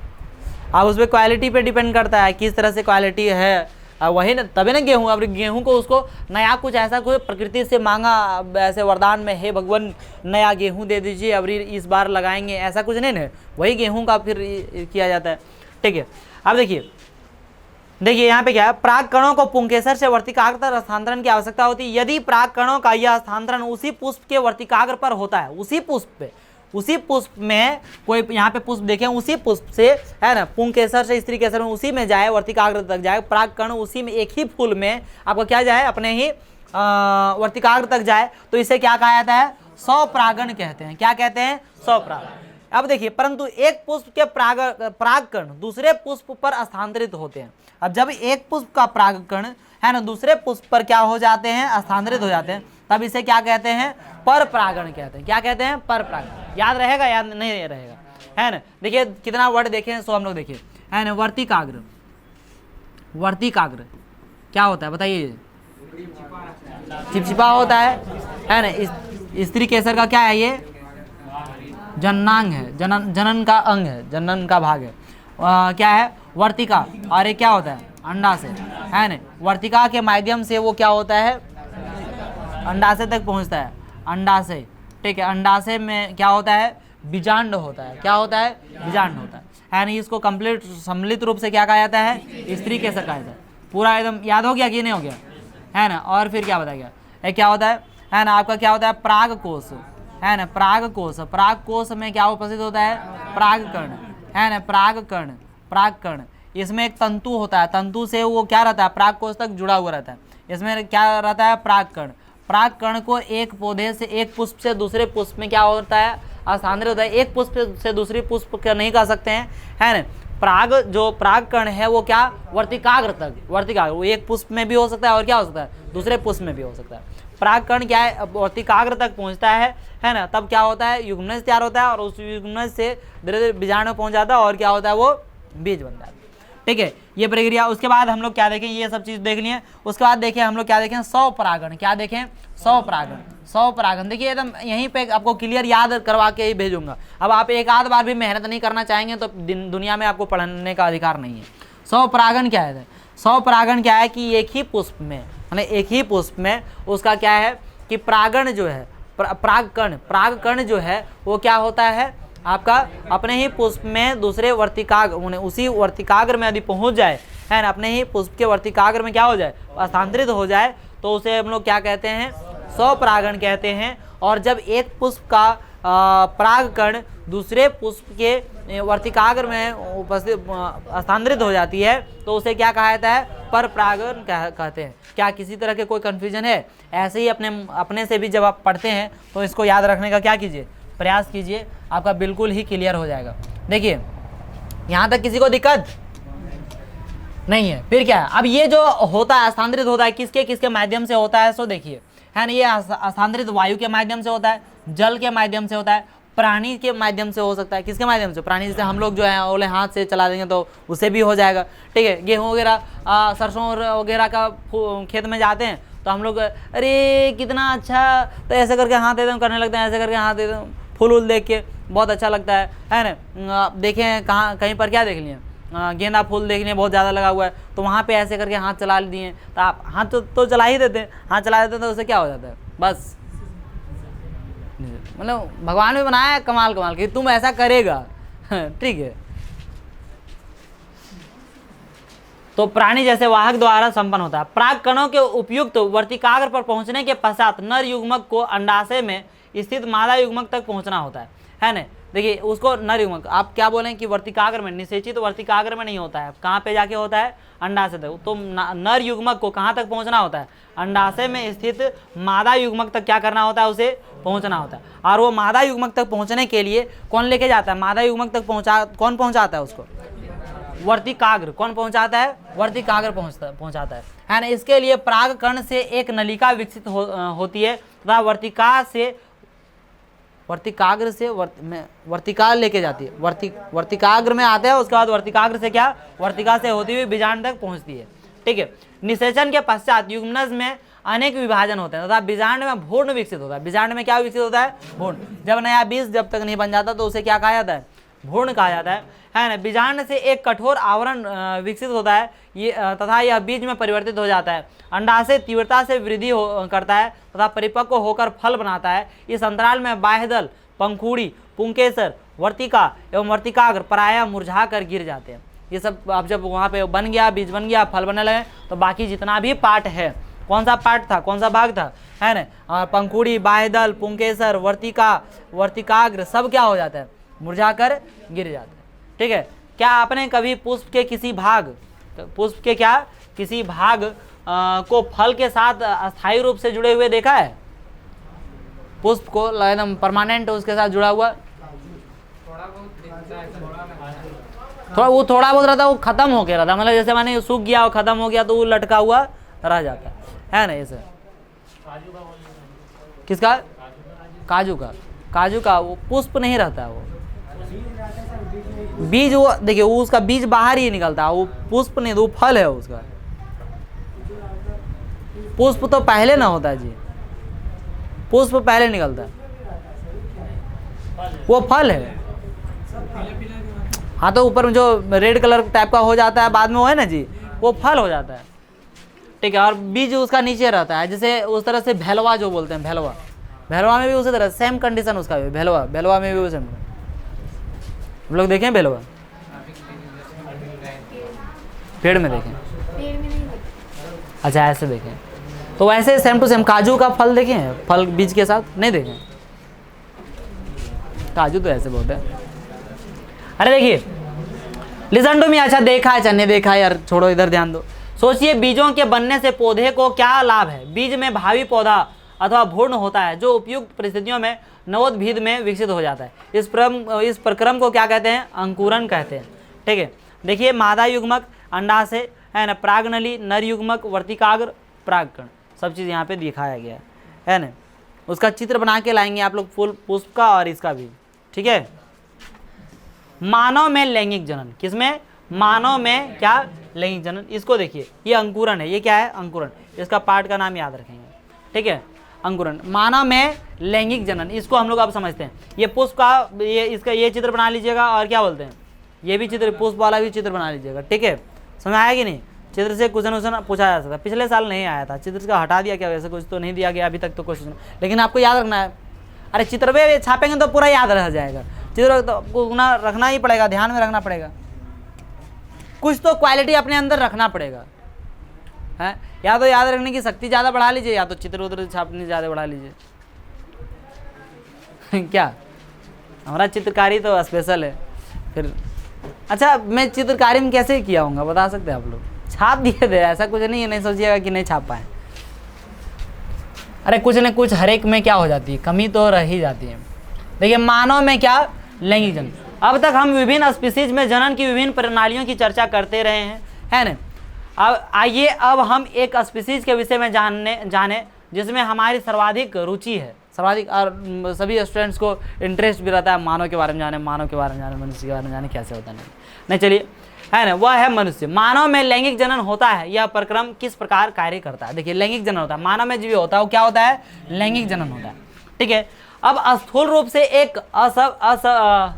अब उस पर क्वालिटी पे डिपेंड करता है, किस तरह से क्वालिटी है, वही ना, तभी ना गेहूं। अब गेहूं को उसको नया कुछ ऐसा कोई प्रकृति से मांगा, ऐसे वरदान में, हे भगवान नया गेहूं दे दीजिए, अब इस बार लगाएंगे, ऐसा कुछ नहीं ना, वही गेहूं का फिर किया जाता है, ठीक है। अब देखिए यहाँ पे क्या है, प्राक कणों को पुंकेसर से वर्तिकाग्र तक स्थानांतरण की आवश्यकता होती है। यदि प्राक कणों का यह स्थानांतरण उसी पुष्प के वर्तिकाग्र पर होता है, उसी पुष्प में कोई यहाँ पे पुष्प देखें, उसी पुष्प से, है ना, पुंकेसर से स्त्री केसर में उसी में जाए, वर्तिकाग्र तक जाए, प्राक कण उसी में एक ही फूल में आपको क्या जाए, अपने ही वर्तिकाग्र तक जाए, तो इसे क्या कहा जाता है, स्वपरागण कहते हैं। क्या कहते हैं, स्वपरागण। अब देखिए, परंतु एक पुष्प के परागकण दूसरे पुष्प पर स्थानांतरित होते हैं। अब जब एक पुष्प का परागकण, है ना, दूसरे पुष्प पर क्या हो जाते हैं, स्थानांतरित हो जाते हैं, तब इसे क्या कहते हैं, पर परागण कहते हैं। क्या कहते हैं, पर परागण। याद रहेगा, याद नहीं रहेगा, है ना। देखिए कितना वर्ड देखें, सो हम लोग देखिए, है ना, वर्तिकाग्र क्या होता है बताइए, चिपचिपा होता है ना। स्त्री केसर का क्या है, ये जननांग है, जनन का अंग है, जनन का भाग है। क्या है, वर्तिका, और ये क्या होता है, अंडाशय, है ना। वर्तिका के माध्यम से वो क्या होता है, अंडाशय तक पहुंचता है, अंडाशय, ठीक है। अंडाशय में क्या होता है, बीजांड होता है। क्या होता है, बीजांड होता है ना। इसको कंप्लीट सम्मिलित रूप से क्या कहा जाता है, स्त्री केसर कहा जाता है। पूरा एकदम याद हो गया कि नहीं हो गया, है ना। और फिर क्या बताया गया, क्या होता है ना, आपका क्या होता है, पराग कोश, है ना, पराग कोश में क्या उपस्थित होता है, परागकण, है ना, परागकण। इसमें एक तंतु होता है, तंतु से वो क्या रहता है, पराग कोश तक जुड़ा हुआ रहता है। इसमें क्या रहता है, परागकण को एक पौधे से, एक पुष्प से दूसरे पुष्प में क्या होता है, स्थानांतरित होता है। एक पुष्प से दूसरे पुष्प क्या नहीं कर सकते हैं, है ना। परागकण है वो क्या, वर्तिकाग्र, वो एक पुष्प में भी हो सकता है, और क्या हो सकता है, दूसरे पुष्प में भी हो सकता है। परागकण क्या है, वर्तिकाग्र तक पहुंचता है ना, तब क्या होता है, युग्मनज तैयार होता है, और उस युग्मनज से धीरे धीरे बीजाणु पहुंच जाता है, और क्या होता है, वो बीज बनता है, ठीक है। ये प्रक्रिया, उसके बाद हम लोग क्या देखें, ये सब चीज देख लिए। उसके बाद देखिए हम लोग क्या देखें, स्वपरागण। क्या देखें, स्वपरागण। देखिए एकदम यहीं पे आपको क्लियर याद करवा के ही भेजूंगा। अब आप एक आध बार भी मेहनत नहीं करना चाहेंगे तो दुनिया में आपको पढ़ने का अधिकार नहीं है। स्वपरागण क्या है, स्वपरागण क्या है कि एक ही पुष्प में, मतलब एक ही पुष्प में उसका क्या है कि परागण जो है, परागकण जो है वो क्या होता है आपका, अपने ही पुष्प में दूसरे वर्तिकाग्र, उसी वर्तिकाग्र में यदि पहुंच जाए, है ना, अपने ही पुष्प के वर्तिकाग्र में क्या हो जाए, स्थानांतरित हो जाए, तो उसे हम लोग क्या कहते हैं, स्वपरागण कहते हैं। और जब एक पुष्प का परागकण दूसरे पुष्प के वर्तिकाग्र में उपस्थित स्थानांतरित हो जाती है, तो उसे क्या कहा जाता है, पर परागण कहते हैं। क्या किसी तरह के कोई कन्फ्यूजन है? ऐसे ही अपने से भी जब आप पढ़ते हैं तो इसको याद रखने का क्या कीजिए, प्रयास कीजिए, आपका बिल्कुल ही क्लियर हो जाएगा। देखिए यहाँ तक किसी को दिक्कत नहीं है। फिर क्या है, अब ये जो होता है, स्थानांतरित होता है, किसके माध्यम से होता है, सो देखिए, है ना, ये स्थानांतरित वायु के माध्यम से होता है, जल के माध्यम से होता है, प्राणी के माध्यम से हो सकता है। किसके माध्यम से, प्राणी। जैसे हम लोग जो है ओले हाथ से चला देंगे तो उससे भी हो जाएगा, ठीक है। गेहूँ वगैरह, सरसों वगैरह का खेत में जाते हैं तो हम लोग अरे कितना अच्छा, तो ऐसे करके हाथ एकदम करने लगते हैं, ऐसे करके हाथ एकदम फूल वूल देख के बहुत अच्छा लगता है ना। आप देखें कहाँ कहीं पर क्या देख लिए, गेंदा फूल देख लिए बहुत ज़्यादा लगा हुआ है, तो वहाँ पे ऐसे करके हाथ चला दिए, तो आप हाथ तो चला ही देते हैं, हाथ चला देते हैं तो उससे क्या हो जाता है, बस मतलब भगवान ने बनाया है कमाल कमाल कि तुम ऐसा करेगा। ठीक है। तो प्राणी जैसे वाहक द्वारा संपन्न होता है। प्राग कणों के उपयुक्त वर्तिकाग्र पर पहुंचने के पश्चात नर युग्मक को अंडाशय में स्थित मादा युग्मक तक पहुंचना होता है ना। देखिए उसको नर युग्मक, आप क्या बोलें कि वर्तिकाग्र में, निषेचित वर्तिकाग्र में नहीं होता है, कहाँ पे जाके होता है, अंडाशय तक। तो नर युग्मक को कहाँ तक पहुंचना होता है, अंडाशय में स्थित मादा युग्मक तक क्या करना होता है, उसे पहुंचना होता है। और वो मादा युग्मक तक पहुंचने के लिए कौन लेके जाता है, मादा युग्मक तक कौन पहुंचाता है उसको, वर्तिकाग्र। कौन पहुंचाता है, वर्तिकाग्र पहुंचाता है ना। इसके लिए प्राग कण से एक नलिका विकसित होती है तथा वर्तिकाग्र से वर्तिका लेके जाती है, वर्तिकाग्र में आता है, उसके बाद वर्तिकाग्र से क्या, वर्तिका से होती हुई बीजांड तक पहुंचती है। ठीक है। निषेचन के पश्चात युग्मनज में अनेक विभाजन होते हैं तथा बीजांड में भ्रूण विकसित होता है। बीजांड में क्या विकसित होता है, भ्रूण। जब नया बीज जब तक नहीं बन जाता तो उसे क्या कहा जाता है, भ्रूण कहा जाता है ना। बीजांड से एक कठोर आवरण विकसित होता है ये तथा यह बीज में परिवर्तित हो जाता है। अंडाशय तीव्रता से वृद्धि करता है तथा परिपक्व होकर फल बनाता है। इस अंतराल में बाह्यदल, पंखुड़ी, पुंकेसर, वर्तिका एवं वर्तिकाग्र प्रायः मुरझा कर गिर जाते हैं। ये सब अब जब वहाँ पे बन गया, बीज बन गया, फल बनने लगे, तो बाकी जितना भी पार्ट है, कौन सा पार्ट था, कौन सा भाग था, है ना, पंखुड़ी, बाह्यदल, पुंकेसर, वर्तिका, वर्तिकाग्र सब क्या हो जाता है, मुरझा कर गिर जाते हैं। ठीक है। क्या आपने कभी पुष्प के किसी भाग, पुष्प के क्या किसी भाग को फल के साथ अस्थायी रूप से जुड़े हुए देखा है, पुष्प को एकदम परमानेंट उसके साथ जुड़ा हुआ, थोड़ा बहुत रहता, वो खत्म हो गया रहता, मतलब जैसे माने सूख गया और खत्म हो गया तो वो लटका हुआ रह जाता है ना। ऐसे किसका, काजू का वो पुष्प नहीं रहता है, वो बीज, वो देखिए वो उसका बीज बाहर ही निकलता है, वो पुष्प नहीं, वो फल है उसका। पुष्प तो पहले ना होता है जी, पुष्प पहले निकलता है, वो फल है। हाँ तो ऊपर में जो रेड कलर टाइप का हो जाता है बाद में, वो है ना जी, वो फल हो जाता है। ठीक है। और बीज उसका नीचे रहता है, जैसे उस तरह से भैलवा जो बोलते हैं, भैलवा में भी उसी तरह सेम कंडीशन उसका भी, भैलवा में भी उसे हम लोग देखें, भैलवा पेड़ में देखें, अच्छा ऐसे देखें, तो वैसे सेम टू सेम काजू का फल देखें, फल बीज के साथ नहीं देखें, काजू तो ऐसे बोलते हैं। अरे देखिए लिसन टू मी, अच्छा देखा है, चन्ने देखा है यार, छोड़ो इधर ध्यान दो। सोचिए बीजों के बनने से पौधे को क्या लाभ है। बीज में भावी पौधा अथवा भ्रूण होता है जो उपयुक्त परिस्थितियों में नवोद्भिद में विकसित हो जाता है। इस प्रक्रम को क्या कहते हैं, अंकुरन कहते हैं। ठीक है। देखिए मादा युग्मक, अंडाशय है ना, प्रागनली, नर युग्मक, वर्तिकाग्र, प्रागकण, सब चीज़ यहाँ पे दिखाया गया है ना। उसका चित्र बना के लाएंगे आप लोग, फूल पुष्प का और इसका भी। ठीक है। मानव में लैंगिक जनन, किसमें, मानव में क्या, लैंगिक जनन। इसको देखिए, ये अंकुरन है, ये क्या है, अंकुरन। इसका पार्ट का नाम याद रखेंगे। ठीक है। अंकुरन, मानव में लैंगिक जनन, इसको हम लोग अब समझते हैं। ये पुष्प का, ये इसका ये चित्र बना लीजिएगा, और क्या बोलते हैं, ये भी चित्र, पुष्प वाला भी चित्र बना लीजिएगा। ठीक है। समझ आया कि नहीं। चित्र से क्वेश्चन पूछा जा सकता है, पिछले साल नहीं आया था, चित्र का हटा दिया क्या, वैसे कुछ तो नहीं दिया गया अभी तक तो क्वेश्चन, लेकिन आपको याद रखना है। अरे चित्र पे छापेंगे तो पूरा याद रह जाएगा, चित्र तो आपको रखना ही पड़ेगा, ध्यान में रखना पड़ेगा, कुछ तो क्वालिटी अपने अंदर रखना पड़ेगा, है। या तो याद रखने की शक्ति ज़्यादा बढ़ा लीजिए, या तो चित्र उधर छापने ज़्यादा बढ़ा लीजिए। क्या, हमारा चित्रकारी तो स्पेशल है फिर। अच्छा मैं चित्रकारी में कैसे किया होगा बता सकते हैं आप लोग, छाप दिए थे, ऐसा कुछ नहीं है, नहीं सोचिएगा कि नहीं छाप पाए। अरे कुछ न कुछ हर एक में क्या हो जाती है, कमी तो रह ही जाती है। देखिए मानव में क्या, लैंगिक जनन। अब तक हम विभिन्न स्पीसीज में जनन की विभिन्न प्रणालियों की चर्चा करते रहे हैं, है ना। अब आइए अब हम एक स्पीसीज के विषय में जाने जिसमें हमारी सर्वाधिक रुचि है, सर्वाधिक, और सभी स्टूडेंट्स को इंटरेस्ट भी रहता है मानव के बारे में जाने, मानव के बारे में जाने, मनुष्य के बारे में जाने कैसे होता है। नहीं चलिए, है ना, वह है मनुष्य। मानव में लैंगिक जनन होता है, यह प्रक्रम किस प्रकार कार्य करता है। देखिए लैंगिक जनन होता है, मानव में जो भी होता है वो क्या होता है, लैंगिक जनन होता है। ठीक है, अब स्थूल रूप से एक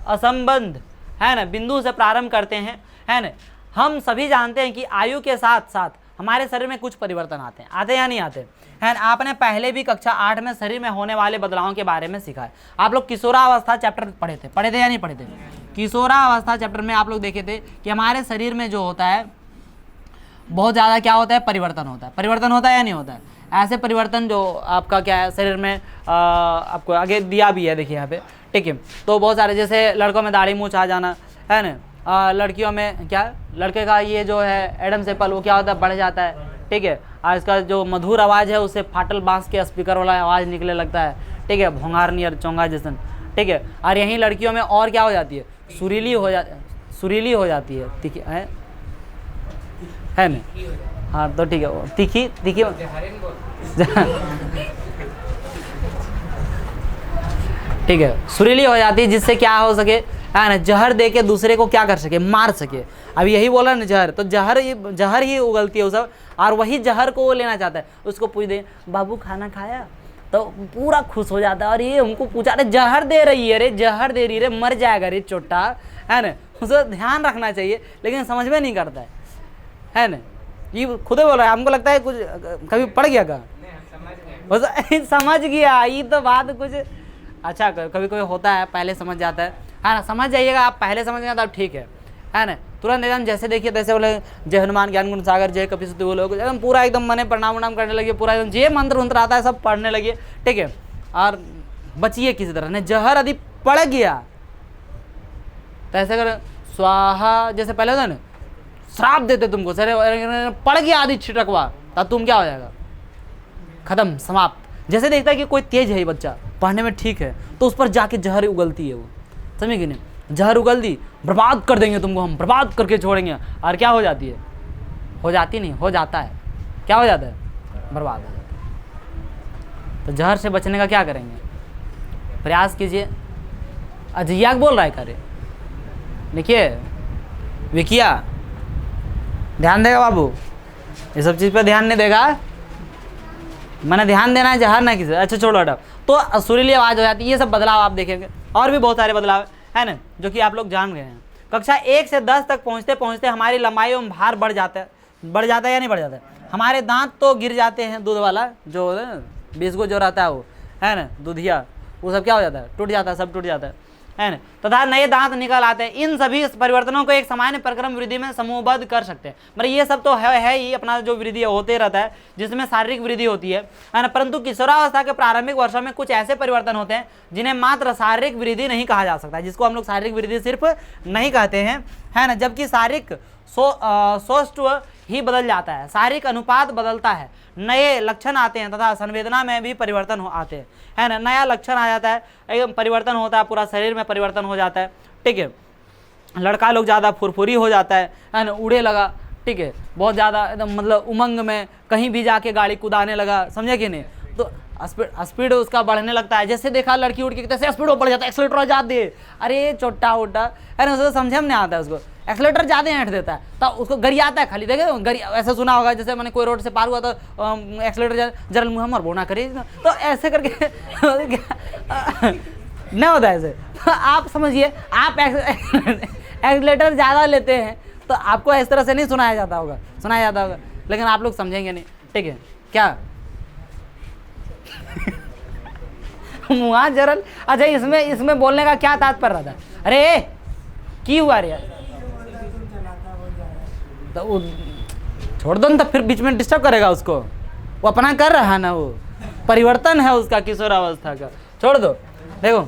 असंबद्ध, है ना, बिंदु से प्रारंभ करते हैं, है ना। हम सभी जानते हैं कि आयु के साथ साथ हमारे शरीर में कुछ परिवर्तन आते हैं, आते या नहीं आते, है ना। आपने पहले भी कक्षा 8 में शरीर में होने वाले बदलावों के बारे में सीखा है। आप लोग किशोरावस्था चैप्टर पढ़े थे या नहीं पढ़े थे। किशोरावस्था चैप्टर में आप लोग देखे थे कि हमारे शरीर में जो होता है बहुत ज़्यादा क्या होता है, परिवर्तन होता है। परिवर्तन होता है या नहीं होता है। ऐसे परिवर्तन जो आपका क्या है शरीर में, आपको आगे दिया भी है, देखिए यहाँ पे। ठीक है, तो बहुत सारे, जैसे लड़कों में दाढ़ी मूंछ आ जाना, है ना। लड़कियों में क्या, लड़के का ये जो है एडम सेपल वो क्या होता है, बढ़ जाता है। ठीक है, और इसका जो मधुर आवाज़ है उससे फाटल बांस के स्पीकर वाला आवाज़ निकलने लगता है। ठीक है, भोंगार नियर चोंगा जैसन। ठीक है, और यहीं लड़कियों में और क्या हो जाती है, सुरीली हो जाती है, तीखी है ना। हाँ तो ठीक है, वो तीखी ठीक है, सुरीली हो जाती है, जिससे क्या हो सके, है ना, जहर दे के दूसरे को क्या कर सके, मार सके। अब यही बोला ना जहर, तो जहर ही उगलती है वो सब, और वही जहर को वो लेना चाहता है। उसको पूछ दे बाबू खाना खाया, तो पूरा खुश हो जाता है। और ये हमको पूछा, अरे जहर दे रही है, रे जहर दे रही है, मर जाएगा रे चोटा, है ना। उसे ध्यान रखना चाहिए, लेकिन समझ में नहीं करता है ना। ये खुद बोल रहा है, हमको लगता है कुछ कभी पढ़ गया का, समझ गया। ये तो बात कुछ अच्छा, कभी कोई होता है पहले समझ जाता है ना। समझ जाइएगा आप, पहले समझ गए तब ठीक है ना। तुरंत एकदम जैसे देखिए तैसे बोले जय हनुमान ज्ञान गुण सागर, जय कपीसति बोलो, एकदम पूरा एकदम मने प्रणाम उनाम करने लगे, पूरा एकदम जे मंत्र वंत्र आता है सब पढ़ने लगे। ठीक है, और बचिए किसी तरह ने, जहर यदि पड़ गया तो ऐसे कर स्वाहा, जैसे पहले होता है ना, श्राप देते तुमको, सर पड़ गया आदि छिटकवा, तब तुम क्या हो जाएगा, खत्म, समाप्त। जैसे देखता है कि कोई तेज है ये बच्चा, पढ़ने में ठीक है, तो उस पर जाके जहर उगलती है वो, समझे कि नहीं। जहर उगल दी, बर्बाद कर देंगे तुमको, हम बर्बाद करके छोड़ेंगे। और क्या हो जाती है, हो जाती नहीं, हो जाता है, क्या हो जाता है, बर्बाद हो जाता है। तो जहर से बचने का क्या करेंगे, प्रयास कीजिए। अजैया बोल रहा है करे, देखिए विकिया ध्यान देगा बाबू, ये सब चीज़ पे ध्यान नहीं देगा, मैंने ध्यान देना है, जहर ना किसी। अच्छा छोड़ो हटाओ। तो सुरीली आवाज़ हो जाती है, ये सब बदलाव आप देखेंगे, और भी बहुत सारे बदलाव है ना, जो कि आप लोग जान गए हैं। कक्षा 1 से 10 तक पहुँचते पहुँचते हमारी लंबाई एवं भार बढ़ जाता है या नहीं बढ़ जाता है। हमारे दांत तो गिर जाते हैं, दूध वाला जो बिस्कुट जो रहता है वो, है ना, दूधिया, वो सब क्या हो जाता है, टूट जाता है, सब टूट जाता है ना, तथा नए दांत निकल आते हैं। इन सभी परिवर्तनों को एक सामान्य प्रक्रम वृद्धि में समूहबद्ध कर सकते हैं। मतलब ये सब तो है ही, अपना जो वृद्धि होते रहता है, जिसमें शारीरिक वृद्धि होती है ना। परंतु किशोरावस्था के प्रारंभिक वर्षों में कुछ ऐसे परिवर्तन होते हैं जिन्हें मात्र शारीरिक वृद्धि नहीं कहा जा सकता, जिसको हम लोग शारीरिक वृद्धि सिर्फ नहीं कहते हैं, है ना। जबकि शारीरिक सौष्ठव ही बदल जाता है, शारीरिक अनुपात बदलता है, नए लक्षण आते हैं तथा संवेदना में भी परिवर्तन आते हैं, है ना। नया लक्षण आ जाता है, एकदम परिवर्तन होता है, पूरा शरीर में परिवर्तन हो जाता है। ठीक है, लड़का लोग ज़्यादा फुरफुरी हो जाता है ना, उड़े लगा। ठीक है, बहुत ज़्यादा एकदम मतलब उमंग में कहीं भी जाके गाड़ी कुदाने लगा, समझे कि नहीं। तो स्पीड उसका बढ़ने लगता है, जैसे देखा लड़की उड़ के कैसे स्पीड बढ़ जाता है, एक्सीलेटर ज़्यादा दे, अरे छोटा उटा, है ना, उसको समझे में नहीं आता है, उसको एक्सीलेटर ज़्यादा ऐंठ देता है, तो उसको गरियाता है खाली। देखे गरी ऐसा सुना होगा, जैसे मैंने कोई रोड से पार हुआ तो एक्सीलेटर जरा मुँह मर बोना करे, तो ऐसे करके नहीं होता ऐसे। तो आप समझिए, आप एक्सीलेटर ज़्यादा लेते हैं तो आपको इस तरह से नहीं सुनाया जाता होगा, लेकिन आप लोग समझेंगे नहीं। ठीक है, क्या मुआ जरल। अच्छा, इसमें बोलने का क्या तात्पर्य रहता है, अरे की हुआ रे, तो छोड़ दो ना, तो फिर बीच में डिस्टर्ब करेगा उसको, वो अपना कर रहा है ना, वो परिवर्तन है उसका किशोरावस्था का, छोड़ दो। देखो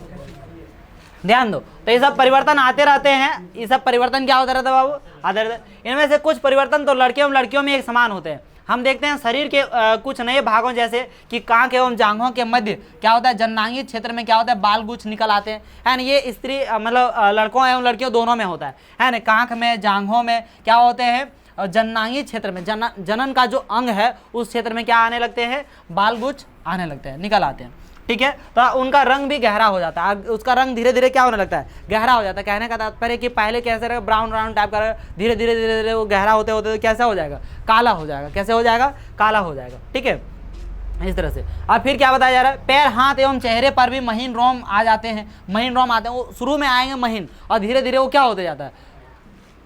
ध्यान दो, तो ये सब परिवर्तन आते रहते हैं। ये सब परिवर्तन क्या होता रहता है बाबू, आते रहते हैं। इनमें से कुछ परिवर्तन तो लड़कियों में एक समान होते हैं। हम देखते हैं शरीर के कुछ नए भागों, जैसे कि कांख एवं जांघों के मध्य क्या होता है, जननांगी क्षेत्र में क्या होता है, बाल गुच्छ निकल आते हैं, है ना। ये स्त्री मतलब लड़कों एवं लड़कियों दोनों में होता है ना। कांख में, जांघों में क्या होते हैं, और जननांगी क्षेत्र में, जनन का जो अंग है उस क्षेत्र में क्या आने लगते हैं, बाल गुच्छ आने लगते हैं, निकल आते हैं। ठीक है। तो उनका रंग भी गहरा हो जाता है, उसका रंग धीरे धीरे क्या होने लगता है, गहरा हो जाता है। कहने का तात्पर्य कि पहले कैसे रहेगा, ब्राउन ब्राउन टाइप का, धीरे धीरे धीरे धीरे वो गहरा होते होते तो कैसा हो जाएगा, काला हो जाएगा। कैसे हो जाएगा, काला हो जाएगा। ठीक है, इस तरह से। अब फिर क्या बताया जा रहा है, पैर, हाथ एवं चेहरे पर भी महीन रोम आ जाते हैं। महीन रोम आते हैं, वो शुरू में आएंगे महीन और धीरे धीरे वो क्या होते जाता है,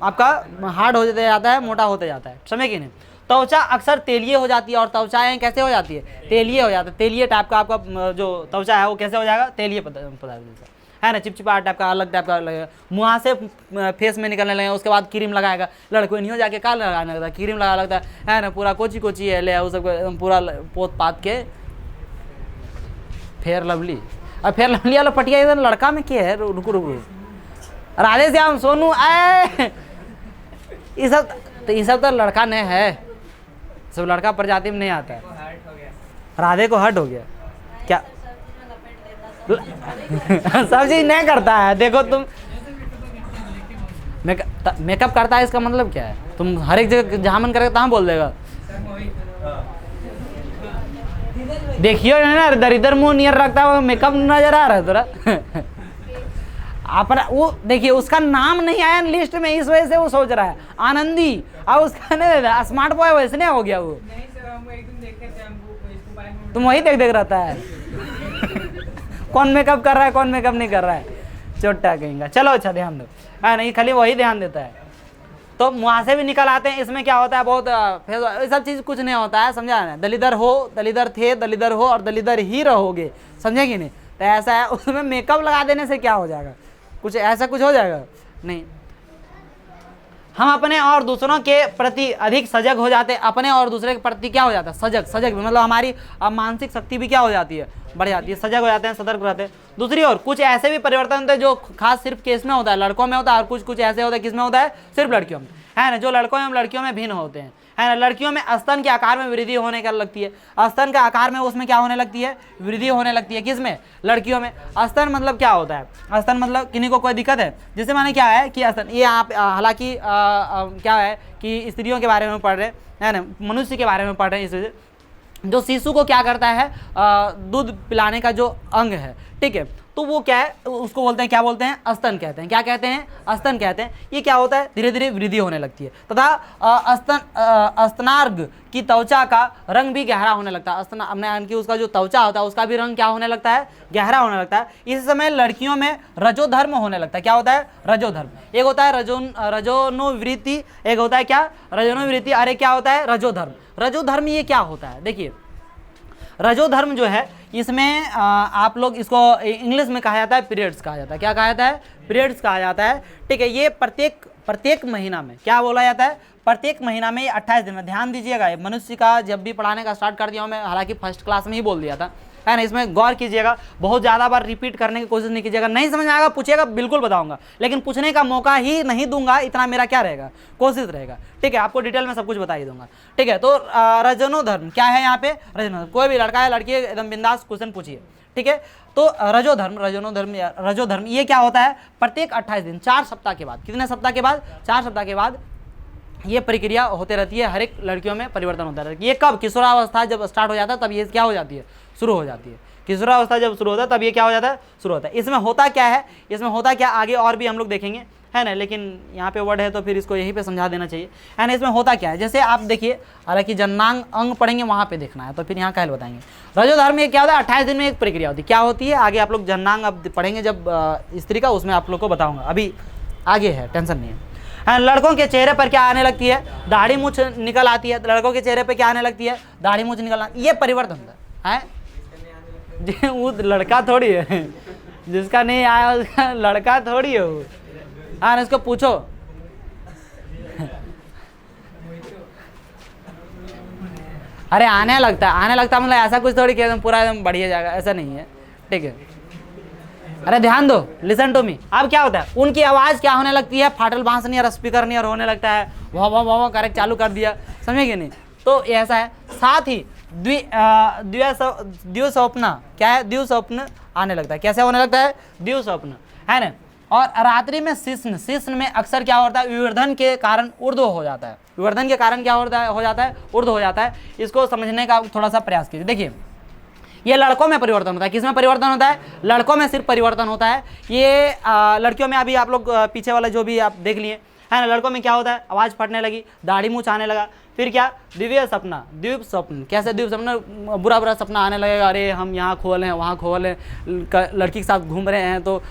आपका हार्ड होते जाता है, मोटा होते जाता है, समझे कि नहीं। त्वचा अक्सर तेलीय हो जाती है, और त्वचाएं कैसे हो जाती है, तेलीय हो जाता है। तेलीय टाइप का आपका जो त्वचा है वो कैसे हो जाएगा, तेलीय पदार्थ है ना, चिपचिपा टाइप का, अलग टाइप का लगेगा। मुँह से फेस में निकलने लगे, उसके बाद क्रीम लगाएगा। लड़कों नहीं हो जाके क्या लगाने लगता है, क्रीम लगा लगता है ना, पूरा कोची कोची है ले, वो सब एकदम पूरा पोत पात के फेयर लवली। अब फेयर लवली वाला पटिया इधर लड़का में क्या है, रुको रुको, राधे श्याम सोनू आए, ये सब तो लड़का नहीं है, सब लड़का प्रजाति में नहीं आता है। राधे को हर्ट हो गया क्या, सब चीज नहीं करता है। देखो तुम मेकअप करता है, इसका मतलब क्या है, तुम हर एक जगह जहाँ मन करेगा तहाँ बोल देगा। देखियो ना, दरिद्र मुंह नियर रखता है, वो मेकअप नजर आ रहा है थोड़ा। अपना वो देखिए, उसका नाम नहीं आया लिस्ट में, इस वजह से वो सोच रहा है आनंदी। अब उसका नहीं, स्मार्ट बॉय वैसे नहीं हो गया वो। नहीं सर, हम एक दिन देखे थे, हमको इसको बाइक में तुम वही देख देख रहता है, कौन मेकअप कर रहा है कौन मेकअप नहीं कर रहा है, चोटा कहेंगे। चलो अच्छा ध्यान दो, है नहीं, खाली वही ध्यान देता है। तो मुँह से भी निकल आते हैं, इसमें क्या होता है, बहुत ये सब चीज़ कुछ नहीं होता है, समझा ना। दलिदर हो, दलिदर थे, दलिदर हो और दलिदर ही रहोगे, समझे कि नहीं। तो ऐसा है, उसमें मेकअप लगा देने से क्या हो जाएगा, कुछ ऐसा कुछ हो जाएगा नहीं। हम अपने और दूसरों के प्रति अधिक सजग हो जाते हैं, अपने और दूसरे के प्रति क्या हो जाता है, सजग। सजग मतलब हमारी मानसिक शक्ति भी क्या हो जाती है, बढ़ जाती है, सजग हो जाते हैं, सतर्क रहते हैं। दूसरी ओर कुछ ऐसे भी परिवर्तन होते हैं जो खास सिर्फ केस में होता है, लड़कों में होता है, और कुछ कुछ ऐसे होता है किसमें होता है, सिर्फ लड़कियों में, है ना, जो लड़कों एवं लड़कियों में भिन्न होते हैं, है ना। लड़कियों में स्तन के आकार में वृद्धि होने का लगती है, स्तन का आकार में उसमें क्या होने लगती है, वृद्धि होने लगती है, किसमें, लड़कियों में। स्तन मतलब क्या होता है, स्तन मतलब किन्हीं को कोई दिक्कत है, जिससे माने क्या है कि स्तन, ये आप हालांकि क्या है कि स्त्रियों के बारे में पढ़ रहे हैं ना, मनुष्य के बारे में पढ़ रहे हैं, इस वजह जो शिशु को क्या करता है, दूध पिलाने का जो अंग है, ठीक है, तो वो क्या है, उसको बोलते हैं, क्या बोलते हैं, स्तन कहते हैं। क्या कहते हैं, स्तन कहते हैं। ये क्या होता है, धीरे धीरे वृद्धि होने लगती है, तथा स्तनार्घ की त्वचा का रंग भी गहरा होने लगता है। स्तन की उसका जो त्वचा होता है उसका भी रंग क्या होने लगता है, गहरा होने लगता है। इस समय लड़कियों में रजोधर्म होने लगता है। क्या होता है, रजोधर्म। एक होता है रजोनुवृत्ति, एक होता है क्या, रजोनुवृत्ति, अरे क्या होता है, रजोधर्म। रजोधर्म ये क्या होता है, देखिए रजोधर्म जो है, इसमें आप लोग इसको इंग्लिश में कहा जाता है पीरियड्स कहा जाता है। क्या कहा जाता है, पीरियड्स कहा जाता है, ठीक है। ये प्रत्येक महीना में क्या बोला जाता है, प्रत्येक महीना में 28 दिन में। ध्यान दीजिएगा, ये मनुष्य का जब भी पढ़ाने का स्टार्ट कर दिया हूँ मैं, हालांकि फर्स्ट क्लास में ही बोल दिया था, है ना। इसमें गौर कीजिएगा, बहुत ज़्यादा बार रिपीट करने की कोशिश नहीं कीजिएगा। नहीं समझ में आएगा पूछिएगा, बिल्कुल बताऊंगा, लेकिन पूछने का मौका ही नहीं दूंगा, इतना मेरा क्या रहेगा, कोशिश रहेगा, ठीक है। आपको डिटेल में सब कुछ बता ही दूंगा, ठीक है। तो रजोधर्म क्या है यहाँ पे, रजोधर्म, कोई भी लड़का है लड़की है, एकदम बिंदास क्वेश्चन पूछिए, ठीक है। तो रजोधर्म ये क्या होता है, प्रत्येक 28 दिन, 4 सप्ताह के बाद, कितने सप्ताह के बाद, 4 सप्ताह के बाद ये प्रक्रिया होते रहती है। हर एक लड़कियों में परिवर्तन होता रहता है। ये कब, किशोरावस्था जब स्टार्ट हो जाता है तब ये क्या हो जाती है, शुरू हो जाती है। किशोरावस्था जब शुरू होता है तब ये क्या हो जाता है, शुरू होता है। इसमें होता क्या है, इसमें होता क्या, आगे और भी हम लोग देखेंगे, है ना, लेकिन यहाँ पे वर्ड है तो फिर इसको यहीं पे समझा देना चाहिए, है ना। इसमें होता क्या है, जैसे आप देखिए, हालांकि जननांग अंग पढ़ेंगे वहाँ पे देखना है, तो फिर यहाँ कहल बताएंगे। रजोधर्म में क्या होता है, 28 दिन में एक प्रक्रिया होती है। क्या होती है, आगे आप लोग जननांग अब पढ़ेंगे जब स्त्री का, उसमें आप लोग को बताऊँगा, अभी आगे है, टेंशन नहीं है। लड़कों के चेहरे पर क्या आने लगती है, दाढ़ी मूछ निकल आती है। लड़कों के चेहरे पर क्या आने लगती है, दाढ़ी मूछ निकलना, ये परिवर्तन होता है। वो लड़का थोड़ी है, जिसका नहीं आया उसका लड़का थोड़ी है वो, हाँ इसको पूछो। अरे आने लगता है मतलब ऐसा कुछ थोड़ी कि एकदम पूरा एकदम बढ़िया जाएगा, ऐसा नहीं है, ठीक है। अरे ध्यान दो, लिसन टू मी। अब क्या होता है, उनकी आवाज़ क्या होने लगती है, फाटल बांस नहीं और स्पीकर नहीं और होने लगता है, वाह वाह वाह करेक्ट चालू कर दिया, समझे कि नहीं। तो ऐसा है। साथ ही द्विस्वप्न क्या है, द्विस्वप्न आने लगता है। कैसे होने लगता है, द्विस्वप्न, है ना। और रात्रि में शिश्न में अक्सर क्या होता है, विवर्धन के कारण ऊर्ध्व हो जाता है। विवर्धन के कारण क्या हो जाता है, ऊर्ध्व हो जाता है। इसको समझने का थोड़ा सा प्रयास कीजिए। देखिए ये लड़कों में परिवर्तन होता है। किसमें परिवर्तन होता है? लड़कों में सिर्फ परिवर्तन होता है। ये लड़कियों में अभी आप लोग पीछे वाला जो भी आप देख लिए है ना, लड़कों में क्या होता है? आवाज़ फटने लगी, दाढ़ी मूछ आने लगा, फिर क्या? दिव्य सपना, द्वीप स्वप्न। कैसे द्वीप सपना? बुरा बुरा सपना आने लगेगा, अरे हम यहाँ खोल हैं, वहाँ खोल हैं, लड़की के साथ घूम रहे हैं तो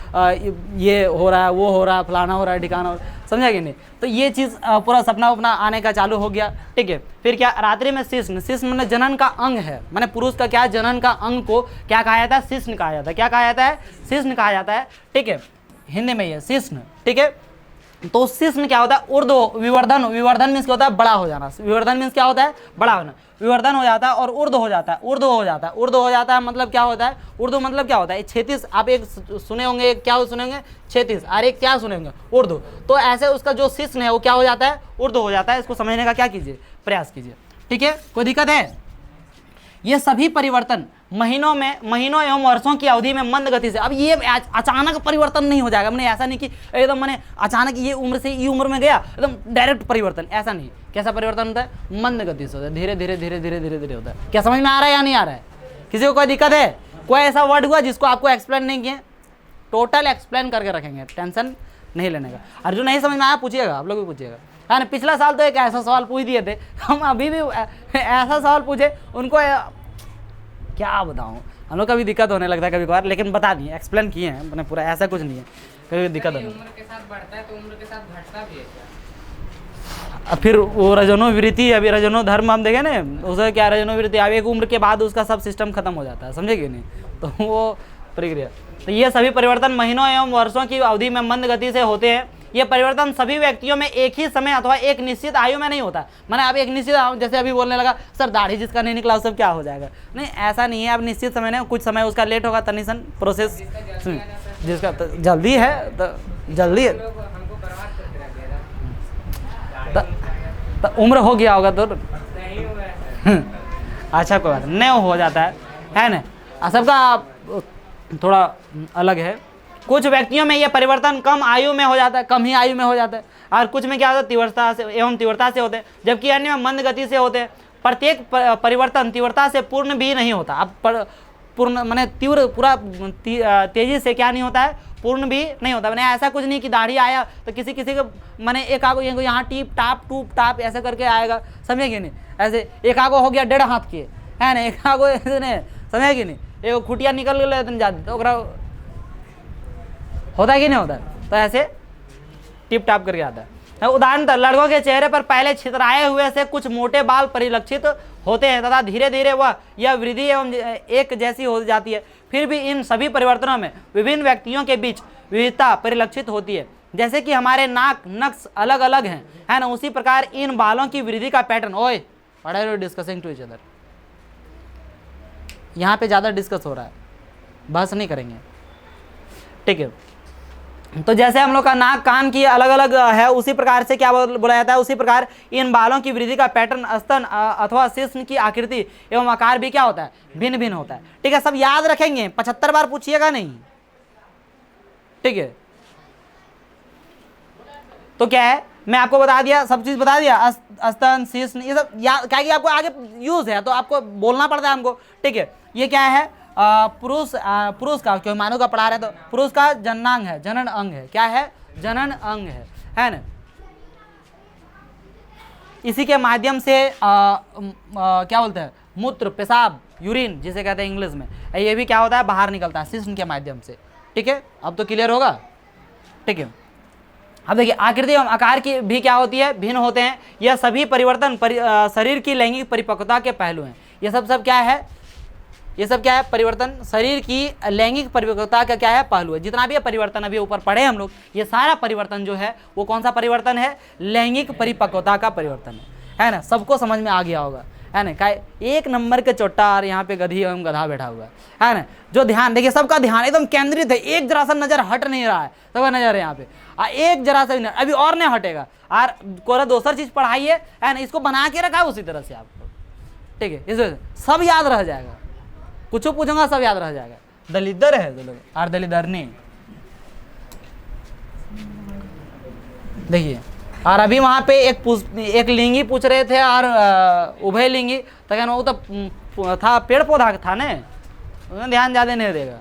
ये हो रहा है, वो हो रहा है, फलाना हो रहा है, ठिकाना हो रहा है, समझा कि नहीं? तो ये चीज़ पूरा सपना उपना आने का चालू हो गया, ठीक है। फिर क्या? रात्रि में शिश्न, शिश्न मैंने जनन का अंग है, मैंने पुरुष का क्या जनन का अंग को क्या कहा जाता है? शिश्न कहा जाता है। क्या कहा जाता है? शिश्न कहा जाता है, ठीक है, हिंदी में ये शिश्न, ठीक है। तो शिश्न क्या होता है? ऊर्ध्व विवर्धन, विवर्धन मीन्स क्या होता है? बड़ा हो जाना। विवर्धन मीन्स क्या होता है? बड़ा होना। विवर्धन हो जाता है और ऊर्ध्व हो जाता है, ऊर्ध्व हो जाता है, ऊर्ध्व हो जाता है मतलब क्या होता है? ऊर्ध्व मतलब क्या होता है? 36, आप एक सुने होंगे, एक क्या सुने होंगे? 36, और एक क्या सुने होंगे? ऊर्ध्व। तो ऐसे उसका जो शिश्न है वो क्या हो जाता है? ऊर्ध्व हो जाता है। इसको समझने का क्या कीजिए? प्रयास कीजिए, ठीक है। कोई दिक्कत है? ये सभी परिवर्तन महीनों एवं वर्षों की अवधि में मंद गति से, अब ये अचानक परिवर्तन नहीं हो जाएगा। मैंने ऐसा नहीं कि एकदम मैंने अचानक ये उम्र से ये उम्र में गया एकदम डायरेक्ट परिवर्तन, ऐसा नहीं। कैसा परिवर्तन होता है? मंद गति से होता है, धीरे धीरे धीरे धीरे धीरे धीरे होता है। क्या समझ में आ रहा है या नहीं आ रहा है? किसी को कोई दिक्कत है? कोई ऐसा वर्ड हुआ जिसको आपको एक्सप्लेन नहीं किया? टोटल एक्सप्लेन करके रखेंगे, टेंशन नहीं लेने का। और जो नहीं समझ में आया पूछिएगा, आप लोग भी पूछिएगा। है ना, पिछला साल तो एक ऐसा सवाल पूछ दिए थे, हम अभी भी ऐसा सवाल पूछे उनको, क्या बताऊँ, हम लोग का भी दिक्कत होने लगता है कभी कभार, लेकिन बता दिए, एक्सप्लेन किए हैं मैंने पूरा, ऐसा कुछ नहीं है कभी दिक्कत होने। उम्र के साथ बढ़ता है तो उम्र के साथ घटता भी है क्या? अब फिर वो रजनोवृत्ति, अभी रजनो धर्म हम देखें ना, उसे क्या रजनोवृत्ति, अब एक उम्र के बाद उसका सब सिस्टम खत्म हो जाता है, समझे कि नहीं? तो वो प्रक्रिया। तो ये सभी परिवर्तन महीनों एवं वर्षों की अवधि में मंद गति से होते हैं। ये परिवर्तन सभी व्यक्तियों में एक ही समय अथवा एक निश्चित आयु में नहीं होता। मैंने आप एक निश्चित, जैसे अभी बोलने लगा सर दाढ़ी जिसका नहीं निकला सब क्या हो जाएगा, नहीं ऐसा नहीं है। अब निश्चित समय नहीं, कुछ समय उसका लेट होगा, तनिसन प्रोसेस जिसका जल्दी है तो जल्दी है, हमको बर्बाद करके रख देगा। तो उम्र हो गया होगा तो नहीं हुआ है। अच्छा कोई बात नहीं, हो जाता है ना। सबका थोड़ा अलग है। कुछ व्यक्तियों में यह परिवर्तन कम आयु में हो जाता है, कम ही आयु में हो जाता है, और कुछ में क्या होता है? तीव्रता से एवं तीव्रता से होते हैं, जबकि अन्य में मंद गति से होते हैं। प्रत्येक परिवर्तन तीव्रता से पूर्ण भी नहीं होता। अब पूर्ण माने तीव्र, पूरा तेजी से क्या नहीं होता है? पूर्ण भी नहीं होता। मैंने ऐसा कुछ नहीं कि दाढ़ी आया तो किसी किसी को मैंने एक आगो यहाँ टीप टाप टूप टाप ऐसा करके आएगा, समझे कि नहीं? ऐसे एक आगो हो गया 1.5 हाथ के, है ना, एक आगो नहीं, समझे कि नहीं? एक खुटिया निकल गए जाते तो होता है कि नहीं होता? तो ऐसे टिप टाप करके आता है। उदाहरणतः लड़कों के चेहरे पर पहले छितराए हुए से कुछ मोटे बाल परिलक्षित होते हैं तथा धीरे धीरे वह यह वृद्धि एवं एक जैसी हो जाती है। फिर भी इन सभी परिवर्तनों में विभिन्न व्यक्तियों के बीच विविधता परिलक्षित होती है। जैसे कि हमारे नाक नक्श अलग अलग हैं, है ना, उसी प्रकार इन बालों की वृद्धि का पैटर्न। ओए पढ़े डिस्कसिंग टू ईच अदर, यहाँ पे ज़्यादा डिस्कस हो रहा है, बहस नहीं करेंगे, ठीक है। तो जैसे हम लोग का नाक कान की अलग अलग है, उसी प्रकार से क्या बोला जाता है? उसी प्रकार इन बालों की वृद्धि का पैटर्न, स्तन अथवा शिश्न की आकृति एवं आकार भी क्या होता है? भिन्न भिन्न होता है, ठीक है। सब याद रखेंगे, 75 बार पूछिएगा नहीं, ठीक है। तो क्या है, मैं आपको बता दिया, सब चीज बता दिया, स्तन शिश्न ये सब याद, क्या कि आपको आगे यूज है तो आपको बोलना पड़ता है हमको, ठीक है। ये क्या है? पुरुष का, क्यों मानव का पढ़ा रहे तो पुरुष का जननांग है, जनन अंग है। क्या है? जनन अंग है ना। इसी के माध्यम से क्या बोलते हैं? मूत्र, पेशाब, यूरिन जिसे कहते हैं इंग्लिश में, ये भी क्या होता है? बाहर निकलता है शिश्न के माध्यम से, ठीक है। अब तो क्लियर होगा, ठीक है। अब देखिए आकृति एवं आकार की भी क्या होती है? भिन्न होते हैं। यह सभी परिवर्तन शरीर की लैंगिक परिपक्वता के पहलू हैं। ये सब क्या है? ये सब क्या है? परिवर्तन शरीर की लैंगिक परिपक्वता का क्या है? पहलू है। जितना भी परिवर्तन अभी ऊपर पढ़े हम लोग, ये सारा परिवर्तन जो है वो कौन सा परिवर्तन है? लैंगिक परिपक्वता का परिवर्तन है ना। सबको समझ में आ गया होगा, है ना। का एक नंबर के चोट्टा और यहाँ पे गधी एवं गधा बैठा हुआ है ना। जो ध्यान देखिए, सबका ध्यान एकदम केंद्रित है, एक जरा सा नजर हट नहीं रहा है, सबका नजर है यहाँ पे, एक जरा सा भी अभी और नहीं हटेगा। और कोई दूसर चीज पढ़ाइए, है ना, इसको बना के रखा है उसी तरह से आपको, ठीक है। इस सब याद रह जाएगा, कुछ पूछूंगा सब याद रह जाएगा। दलिदर है लोग और दलिदरनी, देखिए। और अभी वहाँ पे एक लिंगी पूछ रहे थे और उभय लिंगी, तो क्या वो तो था पेड़ पौधा था ने, उसमें ध्यान ज़्यादा नहीं देगा।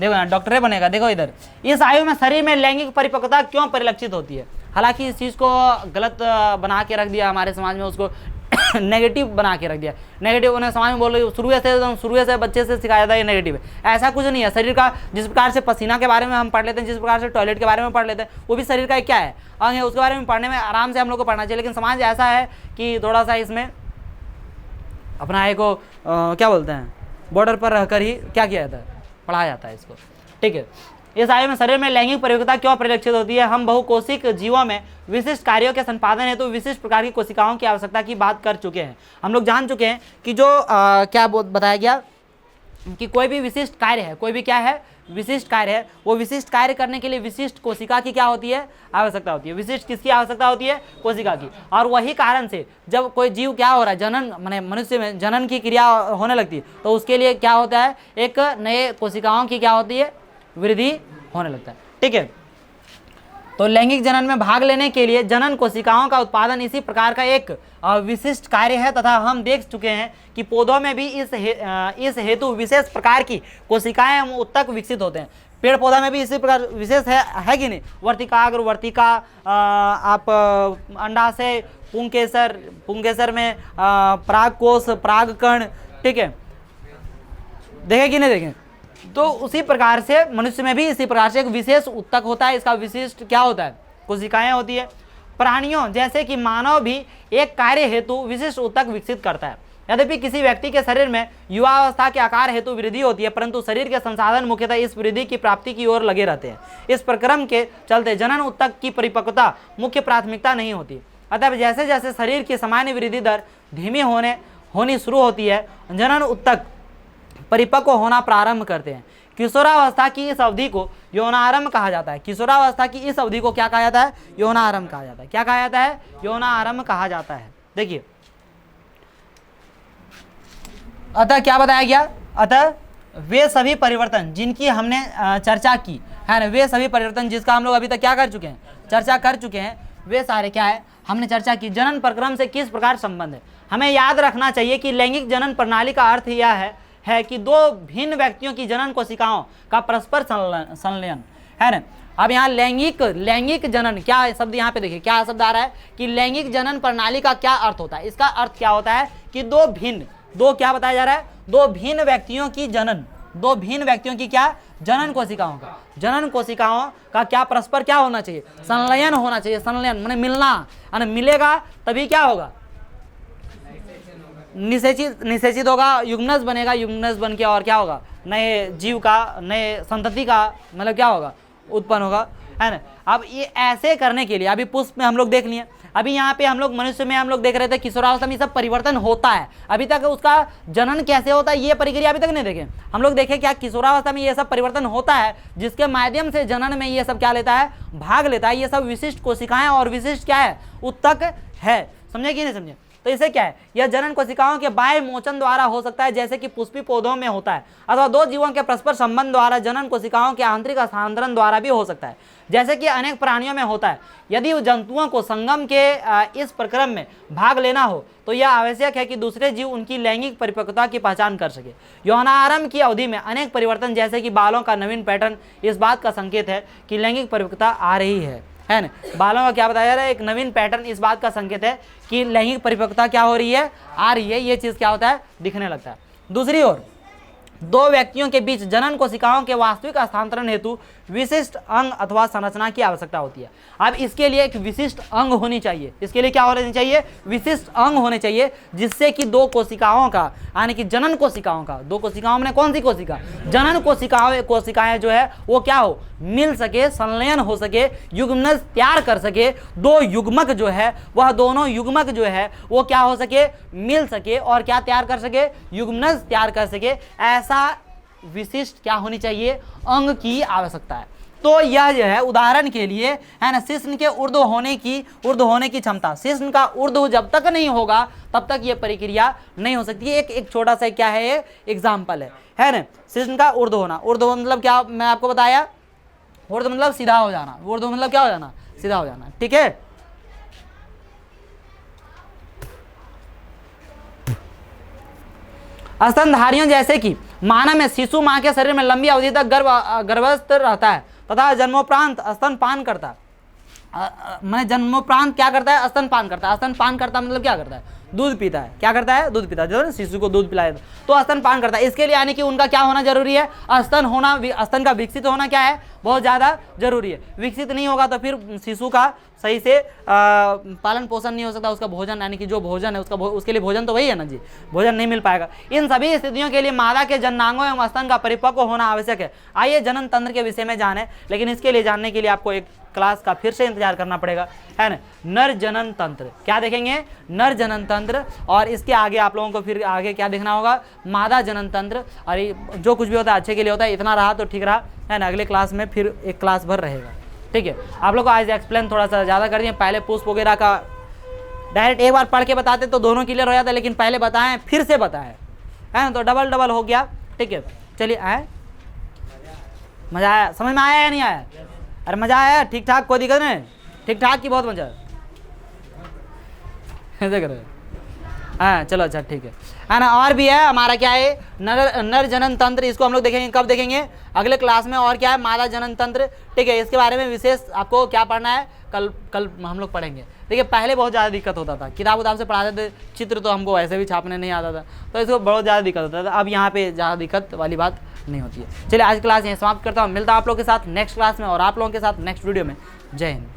देखो ना डॉक्टर बनेगा। देखो इधर, इस आयु में शरीर में लैंगिक परिपक्वता क्यों परिलक्षित होती है? हालांकि इस चीज़ को गलत बना के रख दिया हमारे समाज में, उसको नेगेटिव बना के रख दिया। नेगेटिव उन्हें समाज में बोल रही शुरू से बच्चे से सिखाया जाता है ये नेगेटिव है। ऐसा कुछ नहीं है। शरीर का जिस प्रकार से पसीना के बारे में हम पढ़ लेते हैं, जिस प्रकार से टॉयलेट के बारे में पढ़ लेते हैं, वो भी शरीर का एक क्या है, अंग है। उसके बारे में पढ़ने में आराम से हम लोग को पढ़ना चाहिए। लेकिन समाज ऐसा है कि थोड़ा सा इसमें अपना आय को क्या बोलते हैं, बॉर्डर पर रहकर ही क्या किया जाता है, पढ़ाया जाता है इसको। ठीक है, इस आयु में शरीर में लैंगिक परिपक्वता क्यों परिलक्षित होती है? हम बहुकोशिक जीवों में विशिष्ट कार्यों के संपादन हेतु विशिष्ट प्रकार की कोशिकाओं की आवश्यकता की बात कर चुके हैं। हम लोग जान चुके हैं कि जो क्या बताया गया कि कोई भी विशिष्ट कार्य है, कोई भी क्या है, विशिष्ट कार्य है, वो विशिष्ट कार्य करने के लिए विशिष्ट कोशिका की क्या होती है, आवश्यकता होती है। विशिष्ट किसकी आवश्यकता होती है? कोशिका की। और वही कारण से जब कोई जीव क्या हो रहा है, जनन माने मनुष्य में जनन की क्रिया होने लगती है, तो उसके लिए क्या होता है, एक नए कोशिकाओं की क्या होती है, वृद्धि होने लगता है। ठीक है, तो लैंगिक जनन में भाग लेने के लिए जनन कोशिकाओं का उत्पादन इसी प्रकार का एक विशिष्ट कार्य है तथा हम देख चुके हैं कि पौधों में भी इस हेतु विशेष प्रकार की कोशिकाएं उत्तक विकसित होते हैं। पेड़ पौधा में भी इसी प्रकार विशेष है कि नहीं? वर्तिकाग्र, वर्तिका, आप अंडाशय, पुंकेसर में परागकोश, परागकण। ठीक है, देखें कि नहीं देखें? तो उसी प्रकार से मनुष्य में भी इसी प्रकार से एक विशेष उत्तक होता है। इसका विशिष्ट क्या होता है, कोशिकाएं होती है। प्राणियों जैसे कि मानव भी एक कार्य हेतु विशिष्ट उत्तक विकसित करता है। यद्यपि किसी व्यक्ति के शरीर में युवावस्था के आकार हेतु वृद्धि होती है, परंतु शरीर के संसाधन मुख्यतः इस वृद्धि की प्राप्ति की ओर लगे रहते हैं। इस प्रक्रम के चलते जनन उत्तक की परिपक्वता मुख्य प्राथमिकता नहीं होती। अतः जैसे जैसे शरीर की सामान्य वृद्धि दर धीमी होनी शुरू होती है, जनन उत्तक परिपक्व होना प्रारंभ करते हैं। किशोरावस्था की इस अवधि को यौनारंभ कहा जाता है। किशोरावस्था की इस अवधि को क्या कहा जाता है? यौनारंभ कहा जाता है। क्या कहा जाता है? यौनारंभ कहा जाता है। देखिए, अतः क्या बताया गया? अतः वे सभी परिवर्तन जिनकी हमने चर्चा की है ना, वे सभी परिवर्तन जिसका हम लोग अभी तक क्या कर चुके हैं, चर्चा कर चुके हैं, वे सारे क्या है, हमने चर्चा की। जनन प्रक्रम से किस प्रकार संबंध है? हमें याद रखना चाहिए कि लैंगिक जनन प्रणाली का अर्थ यह है कि दो भिन्न व्यक्तियों की जनन कोशिकाओं का परस्पर संलयन है ना। अब यहाँ लैंगिक जनन, क्या शब्द यहाँ पे देखिए, क्या शब्द आ रहा है कि लैंगिक जनन प्रणाली का क्या अर्थ होता है? इसका अर्थ क्या होता है कि दो क्या बताया जा रहा है, दो भिन्न व्यक्तियों की क्या, जनन कोशिकाओं का क्या परस्पर क्या होना चाहिए, संलयन होना चाहिए। संलयन माने मिलना, मिलेगा तभी क्या होगा, निषेचित होगा, युग्मनज बनेगा, युग्मनज बन के और क्या होगा, नए जीव का, नए संतति का मतलब क्या होगा, उत्पन्न होगा, है ना। अब ये ऐसे करने के लिए अभी पुष्प में हम लोग देख लिए, अभी यहाँ पे हम लोग मनुष्य में हम लोग देख रहे थे किशोरावस्था में ये सब परिवर्तन होता है। अभी तक उसका जनन कैसे होता है ये प्रक्रिया अभी तक नहीं देखे हम लोग। देखें क्या किशोरावस्था में ये सब परिवर्तन होता है, जिसके माध्यम से जनन में ये सब क्या लेता है, भाग लेता है। ये सब विशिष्ट कोशिकाएं और विशिष्ट क्या है, उत्तक है। समझे कि नहीं समझे? तो इसे क्या है, यह जनन कोशिकाओं के बाह्य मोचन द्वारा हो सकता है, जैसे कि पुष्पी पौधों में होता है, अथवा दो जीवों के परस्पर संबंध द्वारा जनन कोशिकाओं के आंतरिक हस्तांतरण द्वारा भी हो सकता है, जैसे कि अनेक प्राणियों में होता है। यदि जंतुओं को संगम के इस प्रक्रम में भाग लेना हो तो यह आवश्यक है कि दूसरे जीव उनकी लैंगिक परिपक्वता की पहचान कर सके। यौनारंभ की अवधि में अनेक परिवर्तन, जैसे कि बालों का नवीन पैटर्न, इस बात का संकेत है कि लैंगिक परिपक्वता आ रही है ना। बालों का क्या बताया जा रहा है, एक नवीन पैटर्न, इस बात का संकेत है कि लैंगिक परिपक्वता क्या हो रही है, आ रही है। ये चीज़ क्या होता है, दिखने लगता है। दूसरी ओर दो व्यक्तियों के बीच जनन कोशिकाओं के वास्तविक हस्तांतरण हेतु विशिष्ट अंग अथवा संरचना की आवश्यकता होती है। अब इसके लिए एक विशिष्ट अंग होनी चाहिए। इसके लिए क्या होनी चाहिए, विशिष्ट अंग होने चाहिए, जिससे कि दो कोशिकाओं का, यानी कि जनन कोशिकाओं का, दो कोशिकाओं में कौन सी कोशिका, जनन कोशिकाएं जो है वो क्या हो, मिल सके, संलयन हो सके, युग्मनज तैयार कर सके। दो युग्मक जो है, वह दोनों युग्मक जो है वो क्या हो सके, मिल सके और क्या तैयार कर सके, युग्मनज तैयार कर सके। ऐसा विशिष्ट क्या होनी चाहिए, अंग की आवश्यकता है। तो यह जो है उदाहरण के लिए है ना, शिश्न के ऊर्ध्व होने की क्षमता, शिश्न का ऊर्ध्व जब तक नहीं होगा तब तक यह प्रक्रिया नहीं हो सकती। एक छोटा सा क्या है, ये एग्जाम्पल है ना। शिश्न का ऊर्ध्व होना, ऊर्ध्व मतलब क्या मैं आपको बताया, ऊर्ध्व मतलब सीधा हो जाना, ऊर्ध्व मतलब क्या हो जाना, सीधा हो जाना। ठीक है, स्तनधारियों जैसे कि मानव में शिशु माँ के शरीर में लंबी अवधि तक गर्भस्थ रहता है तथा जन्मोपरांत स्तनपान करता है। मैंने जन्मोपरांत क्या करता है? स्तनपान करता है। स्तनपान करता मतलब क्या करता है? दूध पीता है। क्या करता है? दूध पीता है। जो शिशु को दूध पिलाया तो स्तनपान करता है। इसके लिए यानी कि उनका क्या होना जरूरी है? स्तन का विकसित होना क्या है? बहुत ज़्यादा जरूरी है। विकसित नहीं होगा तो फिर शिशु का सही से पालन पोषण नहीं हो सकता। उसका भोजन यानी कि जो भोजन है उसके लिए भोजन तो वही है ना जी, भोजन नहीं मिल पाएगा। इन सभी स्थितियों के लिए मादा के जननांगों एवं स्तन का परिपक्व होना आवश्यक है। आइए जनन तंत्र के विषय में जाने, लेकिन इसके लिए जानने के लिए आपको एक क्लास का फिर से इंतजार करना पड़ेगा, है ना। नर जनन तंत्र क्या देखेंगे? नर जनन तंत्र। और इसके आगे आप लोगों को फिर आगे क्या देखना होगा? मादा जनन तंत्र। और जो कुछ भी होता है अच्छे के लिए होता है। इतना रहा तो ठीक रहा, है ना। अगले क्लास में फिर एक क्लास भर रहेगा, ठीक है। आप लोग को आज एक्सप्लेन थोड़ा सा ज़्यादा कर दिए। पहले पुष्प वगैरह का डायरेक्ट एक बार पढ़ के बताते तो दोनों क्लियर हो जाता है, लेकिन पहले बताएं फिर से बताएं, है ना, तो डबल हो गया, ठीक है। चलिए आए, मज़ा आया? समझ में आया या नहीं आया? अरे मज़ा आया? ठीक ठाक, कोई दिक्कत नहीं? ठीक ठाक की बहुत मज़ा ऐसे करो। हाँ चलो अच्छा ठीक है ना। और भी है हमारा क्या है? नर जनन तंत्र। इसको हम लोग देखेंगे, कब देखेंगे? अगले क्लास में। और क्या है? मादा जनन तंत्र, ठीक है। इसके बारे में विशेष आपको क्या पढ़ना है? कल हम लोग पढ़ेंगे। देखिए पहले बहुत ज़्यादा दिक्कत होता था, किताब से पढ़ाते थे, चित्र तो हमको वैसे भी छापने नहीं आता था, तो इसको बहुत ज़्यादा दिक्कत होता था। अब यहाँ पे ज़्यादा दिक्कत वाली बात नहीं होती है। चलिए आज क्लास यहीं समाप्त करता हूँ। मिलता हूँ आप लोगों के साथ नेक्स्ट क्लास में और आप लोगों के साथ नेक्स्ट वीडियो में। जय हिंद।